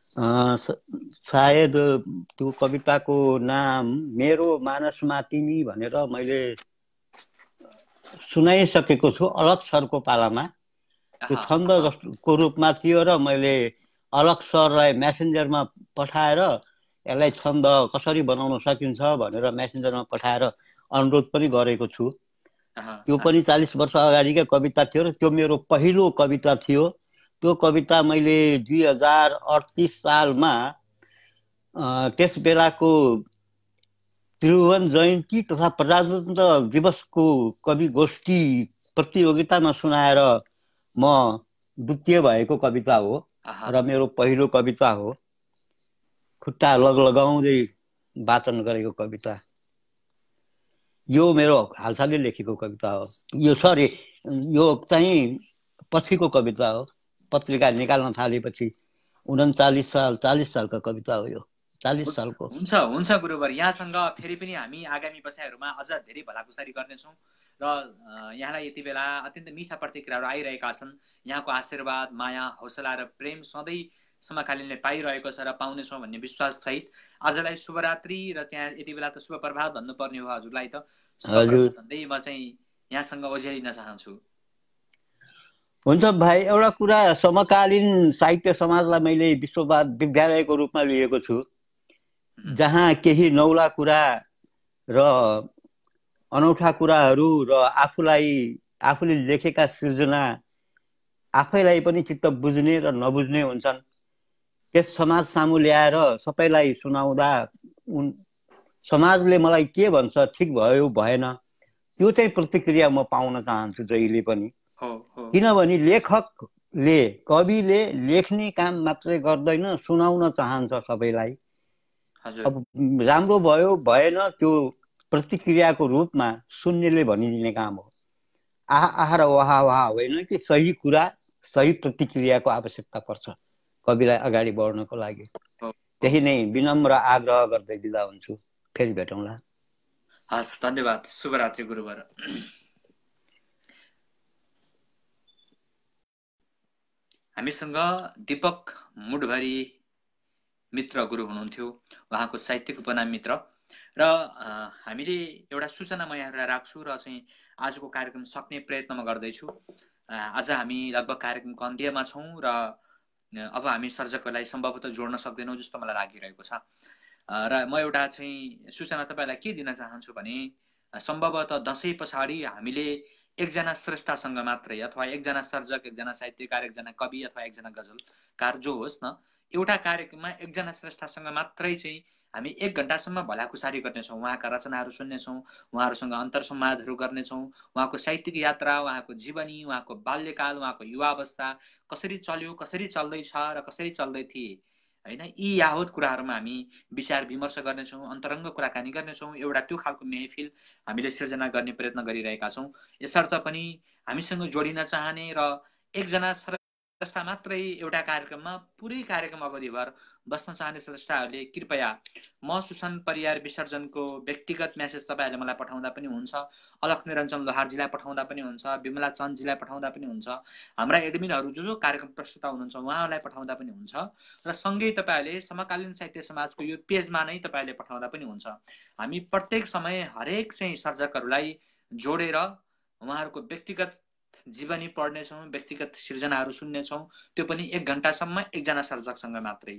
सायद त्यो कविताको नाम मेरो मानसमा तिमी भनेर मैले सुनाइसकेको छु अलग सरको पालामा। त्यो छन्दको रूपमा थियो र मैले अलग सरलाई मेसेन्जरमा पठाएर यसलाई छन्द कसरी बनाउन सकिन्छ भनेर मेसेन्जरमा पठाएर अनुरोध पनि गरेको छु। त्यो पनि 40 वर्ष अगाडिकै कविता थियो र त्यो मेरो पहिलो कविता थियो। त्यो कविता मैले 2038 सालमा त्यस बेलाको त्रिभुवन जयन्ती तथा प्रजातन्त्र दिवसको कवि गोष्ठी प्रतियोगितामा सुनाएर म द्वितीय भएको कविता हो र मेरो पहिलो कविता हो। खुट्टा लगाउँदै वाचन गरेको कविता यो मेरो हालसालै लेखेको कविता हो। यो चाहिँ पछिको कविता हो, पत्रिका निकाल्न थालेपछि 40 सालको कविता हो यो। 40 सालको हुन्छ गुरुवर। यहाँसँग फेरि पनि हामी आगामी बसाइहरूमा अझ धेरै भलाकुसारी गर्नेछौँ र यहाँलाई यति बेला अत्यन्त मिठा प्रतिक्रियाहरू आइरहेका छन्। यहाँको आशीर्वाद, माया, हौसला र प्रेम सधैँ समकालीनले पाइरहेको छ र पाउनेछौँ भन्ने विश्वास सहित आजलाई शुभरात्रि र त्यहाँ यति बेला त शुभ प्रभात भन्नुपर्ने हो हजुरलाई त। भन्दै म चाहिँ यहाँसँग ओझेलिन चाहन्छु। हुन्छ भाइ, एउटा कुरा, समकालीन साहित्य समाजलाई मैले विश्ववाद विद्यालयको रूपमा लिएको छु, जहाँ केही नौला कुरा र अनौठा कुराहरू र आफूले लेखेका सृजना आफैलाई पनि चित्त बुझ्ने र नबुझ्ने हुन्छन्। त्यस समाज सामु ल्याएर सबैलाई सुनाउँदा समाजले मलाई के भन्छ, ठिक भयो भएन, त्यो चाहिँ प्रतिक्रिया म पाउन चाहन्छु जहिले पनि। किनभने लेखकले, कविले लेख्ने काम मात्रै गर्दैन, सुनाउन चाहन्छ सबैलाई। अब राम्रो भयो भएन त्यो प्रतिक्रियाको रूपमा सुन्नेले भनिदिने काम हो। आहा र वाहा वाहा होइन कि सही कुरा, सही प्रतिक्रियाको आवश्यकता पर्छ कविलाई अगाडि बढ्नको लागि। त्यही नै विनम्र आग्रह गर्दै बिदा हुन्छु। फेरि भेटौँला। हस्, धन्यवाद। शुभरात्रि गुरुवर। हामीसँग दीपक मुडभरी मित्र गुरु हुनुहुन्थ्यो, उहाँको साहित्यिक उपनाम मित्र। र हामीले एउटा सूचना म यहाँहरूलाई राख्छु र चाहिँ आजको कार्यक्रम सक्ने प्रयत्नमा गर्दैछु। आज हामी लगभग कार्यक्रमको अन्त्यमा छौँ र अब हामी सर्जकहरूलाई सम्भवतः जोड्न सक्दैनौँ जस्तो मलाई लागिरहेको छ। र म एउटा चाहिँ सूचना तपाईँलाई के दिन चाहन्छु भने, सम्भवतः दसैँ पछाडि हामीले एकजना श्रेष्ठसँग मात्रै अथवा एकजना सर्जक, एकजना साहित्यकार, एकजना कवि अथवा एकजना गजलकार जो होस् न, एउटा कार्यक्रममा एकजना श्रेष्ठसँग मात्रै चाहिँ हामी 1 घण्टासम्म भलाकुसारी गर्नेछौँ। उहाँका रचनाहरू सुन्नेछौँ, उहाँहरूसँग अन्तरसंवादहरू गर्नेछौँ, उहाँको साहित्यिक यात्रा, उहाँको जीवनी, उहाँको बाल्यकाल, उहाँको युवावस्था कसरी चल्यो, कसरी चल्दैछ र कसरी चल्दै थिए होइन, यी यावत कुराहरूमा हामी विचार विमर्श गर्नेछौँ, अन्तरङ्ग कुराकानी गर्नेछौँ। एउटा त्यो खालको महफिल हामीले सिर्जना गर्ने प्रयत्न गरिरहेका छौँ। यसर्थ पनि हामीसँग जोडिन चाहने र एकजना श्रेष्ठ मात्रै एउटा कार्यक्रममा पुरै कार्यक्रम अवधिभर बस्न चाहने श्रेष्ठहरूले कृपया म सुशान्त परियार विसर्जनको व्यक्तिगत म्यासेज तपाईँहरूले मलाई पठाउँदा पनि हुन्छ, अलख निरञ्जन लोहारजीलाई पठाउँदा पनि हुन्छ, विमला चन्दजीलाई पठाउँदा पनि हुन्छ, हाम्रा एडमिनहरू जो कार्यक्रम प्रस्तुता हुनुहुन्छ उहाँहरूलाई पठाउँदा पनि हुन्छ, र सँगै तपाईँहरूले समकालीन साहित्य समाजको यो पेजमा नै तपाईँहरूले पठाउँदा पनि हुन्छ। हामी प्रत्येक समय हरेक चाहिँ सर्जकहरूलाई जोडेर उहाँहरूको व्यक्तिगत जीवनी पढ्नेछौँ, व्यक्तिगत सिर्जनाहरू सुन्नेछौँ, त्यो पनि 1 घण्टासम्म एकजना सर्जकसँग मात्रै।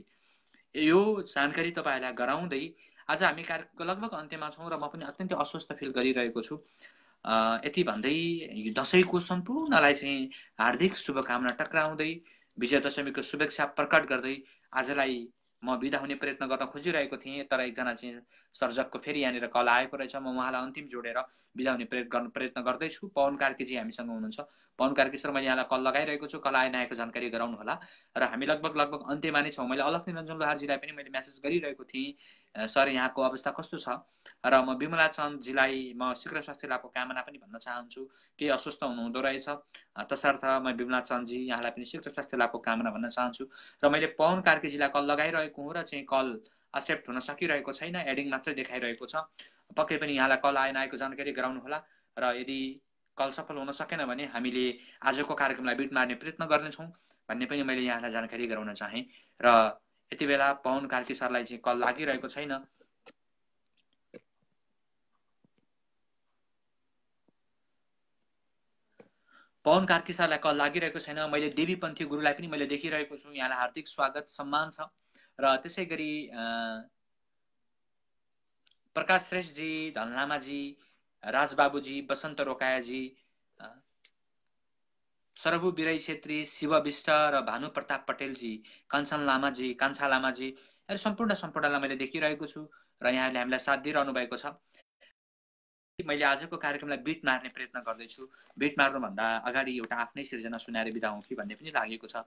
यो जानकारी तपाईँहरूलाई गराउँदै आज हामी कार्यक्रमको लगभग अन्त्यमा छौँ र म पनि अत्यन्तै अस्वस्थ फिल गरिरहेको छु। यति भन्दै दसैँको सम्पूर्णलाई चाहिँ हार्दिक शुभकामना टक्राउँदै विजयादशमीको शुभेच्छा प्रकट गर्दै आजलाई म बिदा हुने प्रयत्न गर्न खोजिरहेको थिएँ, तर एकजना चाहिँ सर्जकको फेरि यहाँनिर कल आएको रहेछ। म उहाँलाई अन्तिम जोडेर बिदा हुने प्रयत्न गर्दैछु। पवन कार्कीजी हामीसँग हुनुहुन्छ। पवन कार्की सर, मैले यहाँलाई कल लगाइरहेको छु, कल आएको जानकारी गराउनु होला। र हामी लगभग अन्त्यमा नै छौँ। मैले अलख निरञ्जन लोहारजीलाई पनि मैले मेसेज गरिरहेको थिएँ, सर यहाँको अवस्था कस्तो छ, र म विमला चन्दजीलाई म शीघ्र स्वास्थ्य लाभको कामना पनि भन्न चाहन्छु। केही अस्वस्थ हुनुहुँदो रहेछ, तसर्थ म विमला चन्दजी यहाँलाई पनि शीघ्र स्वास्थ्य लाभको कामना भन्न चाहन्छु। र मैले पवन कार्कीजीलाई कल लगाइरहेको हुँ र चाहिँ कल एक्सेप्ट हुन सकिरहेको छैन, एडिङ मात्रै देखाइरहेको छ। पक्कै पनि यहाँलाई कल आएको जानकारी गराउनु होला। र यदि कल सफल हुन सकेन भने हामीले आजको कार्यक्रमलाई बिट मार्ने प्रयत्न गर्नेछौँ भन्ने पनि मैले यहाँलाई जानकारी गराउन चाहेँ। र यति बेला पवन कार्की सरलाई चाहिँ कल लागिरहेको छैन। पवन कार्की सरलाई कल लागिरहेको छैन। मैले देवीपन्थी गुरुलाई पनि मैले देखिरहेको छु। यहाँलाई हार्दिक स्वागत सम्मान छ। र त्यसै गरी प्रकाश श्रेष्ठजी, धनलामाजी, राजबाबुजी, बसन्त रोकायाजी, सरबु बिराई छेत्री, शिव विष्ट र भानु प्रताप पटेलजी, कान्छा लामाजी, सम्पूर्णलाई मैले देखिरहेको छु र यहाँले हामीलाई साथ दिइरहनु भएको छ। मैले आजको कार्यक्रमलाई बिट मार्ने प्रयत्न गर्दैछु। बिट मार्नुभन्दा अगाडि एउटा आफ्नै सिर्जना सुनाएर बिदा हुँ कि भन्ने पनि लागेको छ।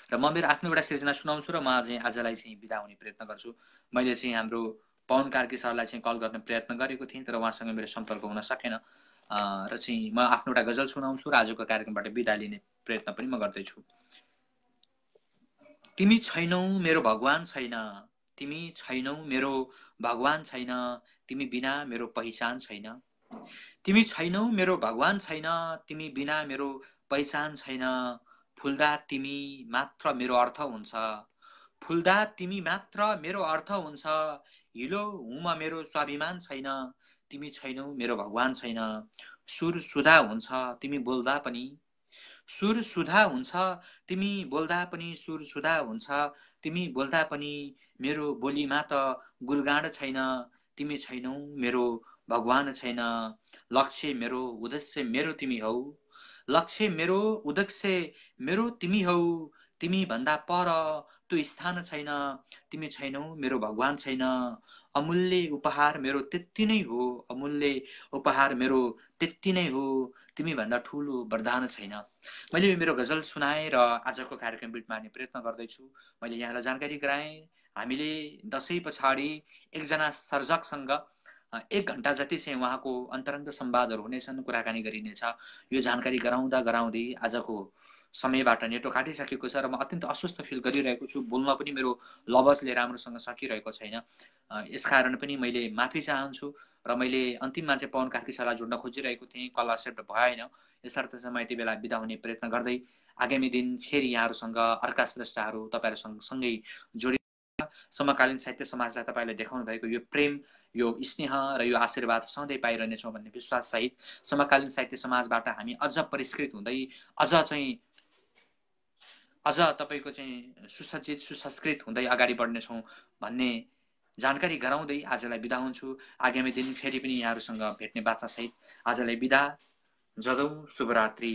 र म मेरो आफ्नो एउटा सिर्जना सुनाउँछु र म आजलाई चाहिँ बिदा हुने प्रयत्न गर्छु। मैले चाहिँ हाम्रो पवन कार्की सरलाई चाहिँ कल गर्ने प्रयत्न गरेको थिएँ, तर उहाँसँग मेरो सम्पर्क हुन सकेन। र चाहिँ म आफ्नो एउटा गजल सुनाउँछु र आजको कार्यक्रमबाट बिदा लिने प्रयत्न पनि म गर्दैछु। तिमी छैनौ मेरो भगवान छैन, तिमी छैनौ मेरो भगवान छैन, तिमी बिना मेरो पहिचान छैन। तिमी छैनौ मेरो भगवान छैन, तिमी बिना मेरो पहिचान छैन। फुल्दा तिमी मात्र मेरो अर्थ हुन्छ, फुल्दा तिमी मात्र मेरो अर्थ हुन्छ। हिलो हुम मेरो स्वाभिमान छैन, तिमी छैनौ मेरो भगवान छैन। सुर सुधा हुन्छ तिमी बोल्दा पनि, सुर सुधा हुन्छ तिमी बोल्दा पनि, सुर सुधा हुन्छ तिमी बोल्दा पनि। मेरो बोलीमा त गुलगाड छैन, तिमी छैनौ मेरो भगवान छैन। लक्ष्य मेरो उद्देश्य मेरो तिमी हौ, लक्ष्य मेरो उद्देश्य मेरो तिमी हौ। तिमी भन्दा पर त्यो स्थान छैन, तिमी छैनौ मेरो भगवान छैन। अमूल्य उपहार मेरो त्यति नै हो, अमूल्य उपहार मेरो त्यति नै हो। तिमी भन्दा ठुलो वरदान छैन। मैले मेरो गजल सुनाएँ र आजको कार्यक्रम बिट मार्ने प्रयत्न गर्दैछु। मैले यहाँलाई जानकारी गराएँ, हामीले दशैं पछाडि एकजना सर्जकसँग 1 घण्टा जति चाहिँ उहाँको अन्तरङ्ग संवादहरू हुनेछन्, कुराकानी गरिनेछ। यो जानकारी गराउँदै आजको समयबाट नेटो काटिसकेको छ र म अत्यन्त अस्वस्थ फिल गरिरहेको छु। बोल्न पनि मेरो लवजले राम्रोसँग सकिरहेको छैन। यसकारण पनि मैले माफी चाहन्छु र मैले अन्तिममा चाहिँ पवन कार्की सरलाई जोड्न खोजिरहेको थिएँ, कल एक्सेप्ट भएन। यसर्थ चाहिँ म यति बेला बिदा हुने प्रयत्न गर्दै आगामी दिन फेरि यहाँहरूसँग अर्का श्रेष्ठहरू तपाईँहरूसँग सँगै जोडि समकालीन साहित्य समाजलाई तपाईँले देखाउनु भएको यो प्रेम, यो स्नेह र यो आशीर्वाद सधैँ पाइरहनेछौँ भन्ने विश्वाससहित समकालीन साहित्य समाजबाट हामी अझ परिष्कृत हुँदै अझ तपाईँको चाहिँ सुसज्जित सुसंस्कृत हुँदै अगाडि बढ्नेछौँ भन्ने जानकारी गराउँदै आजलाई बिदा हुन्छु। आगामी दिन फेरि पनि यहाँहरूसँग भेट्ने बाचासहित आजलाई बिदा। जदौ शुभरात्रि।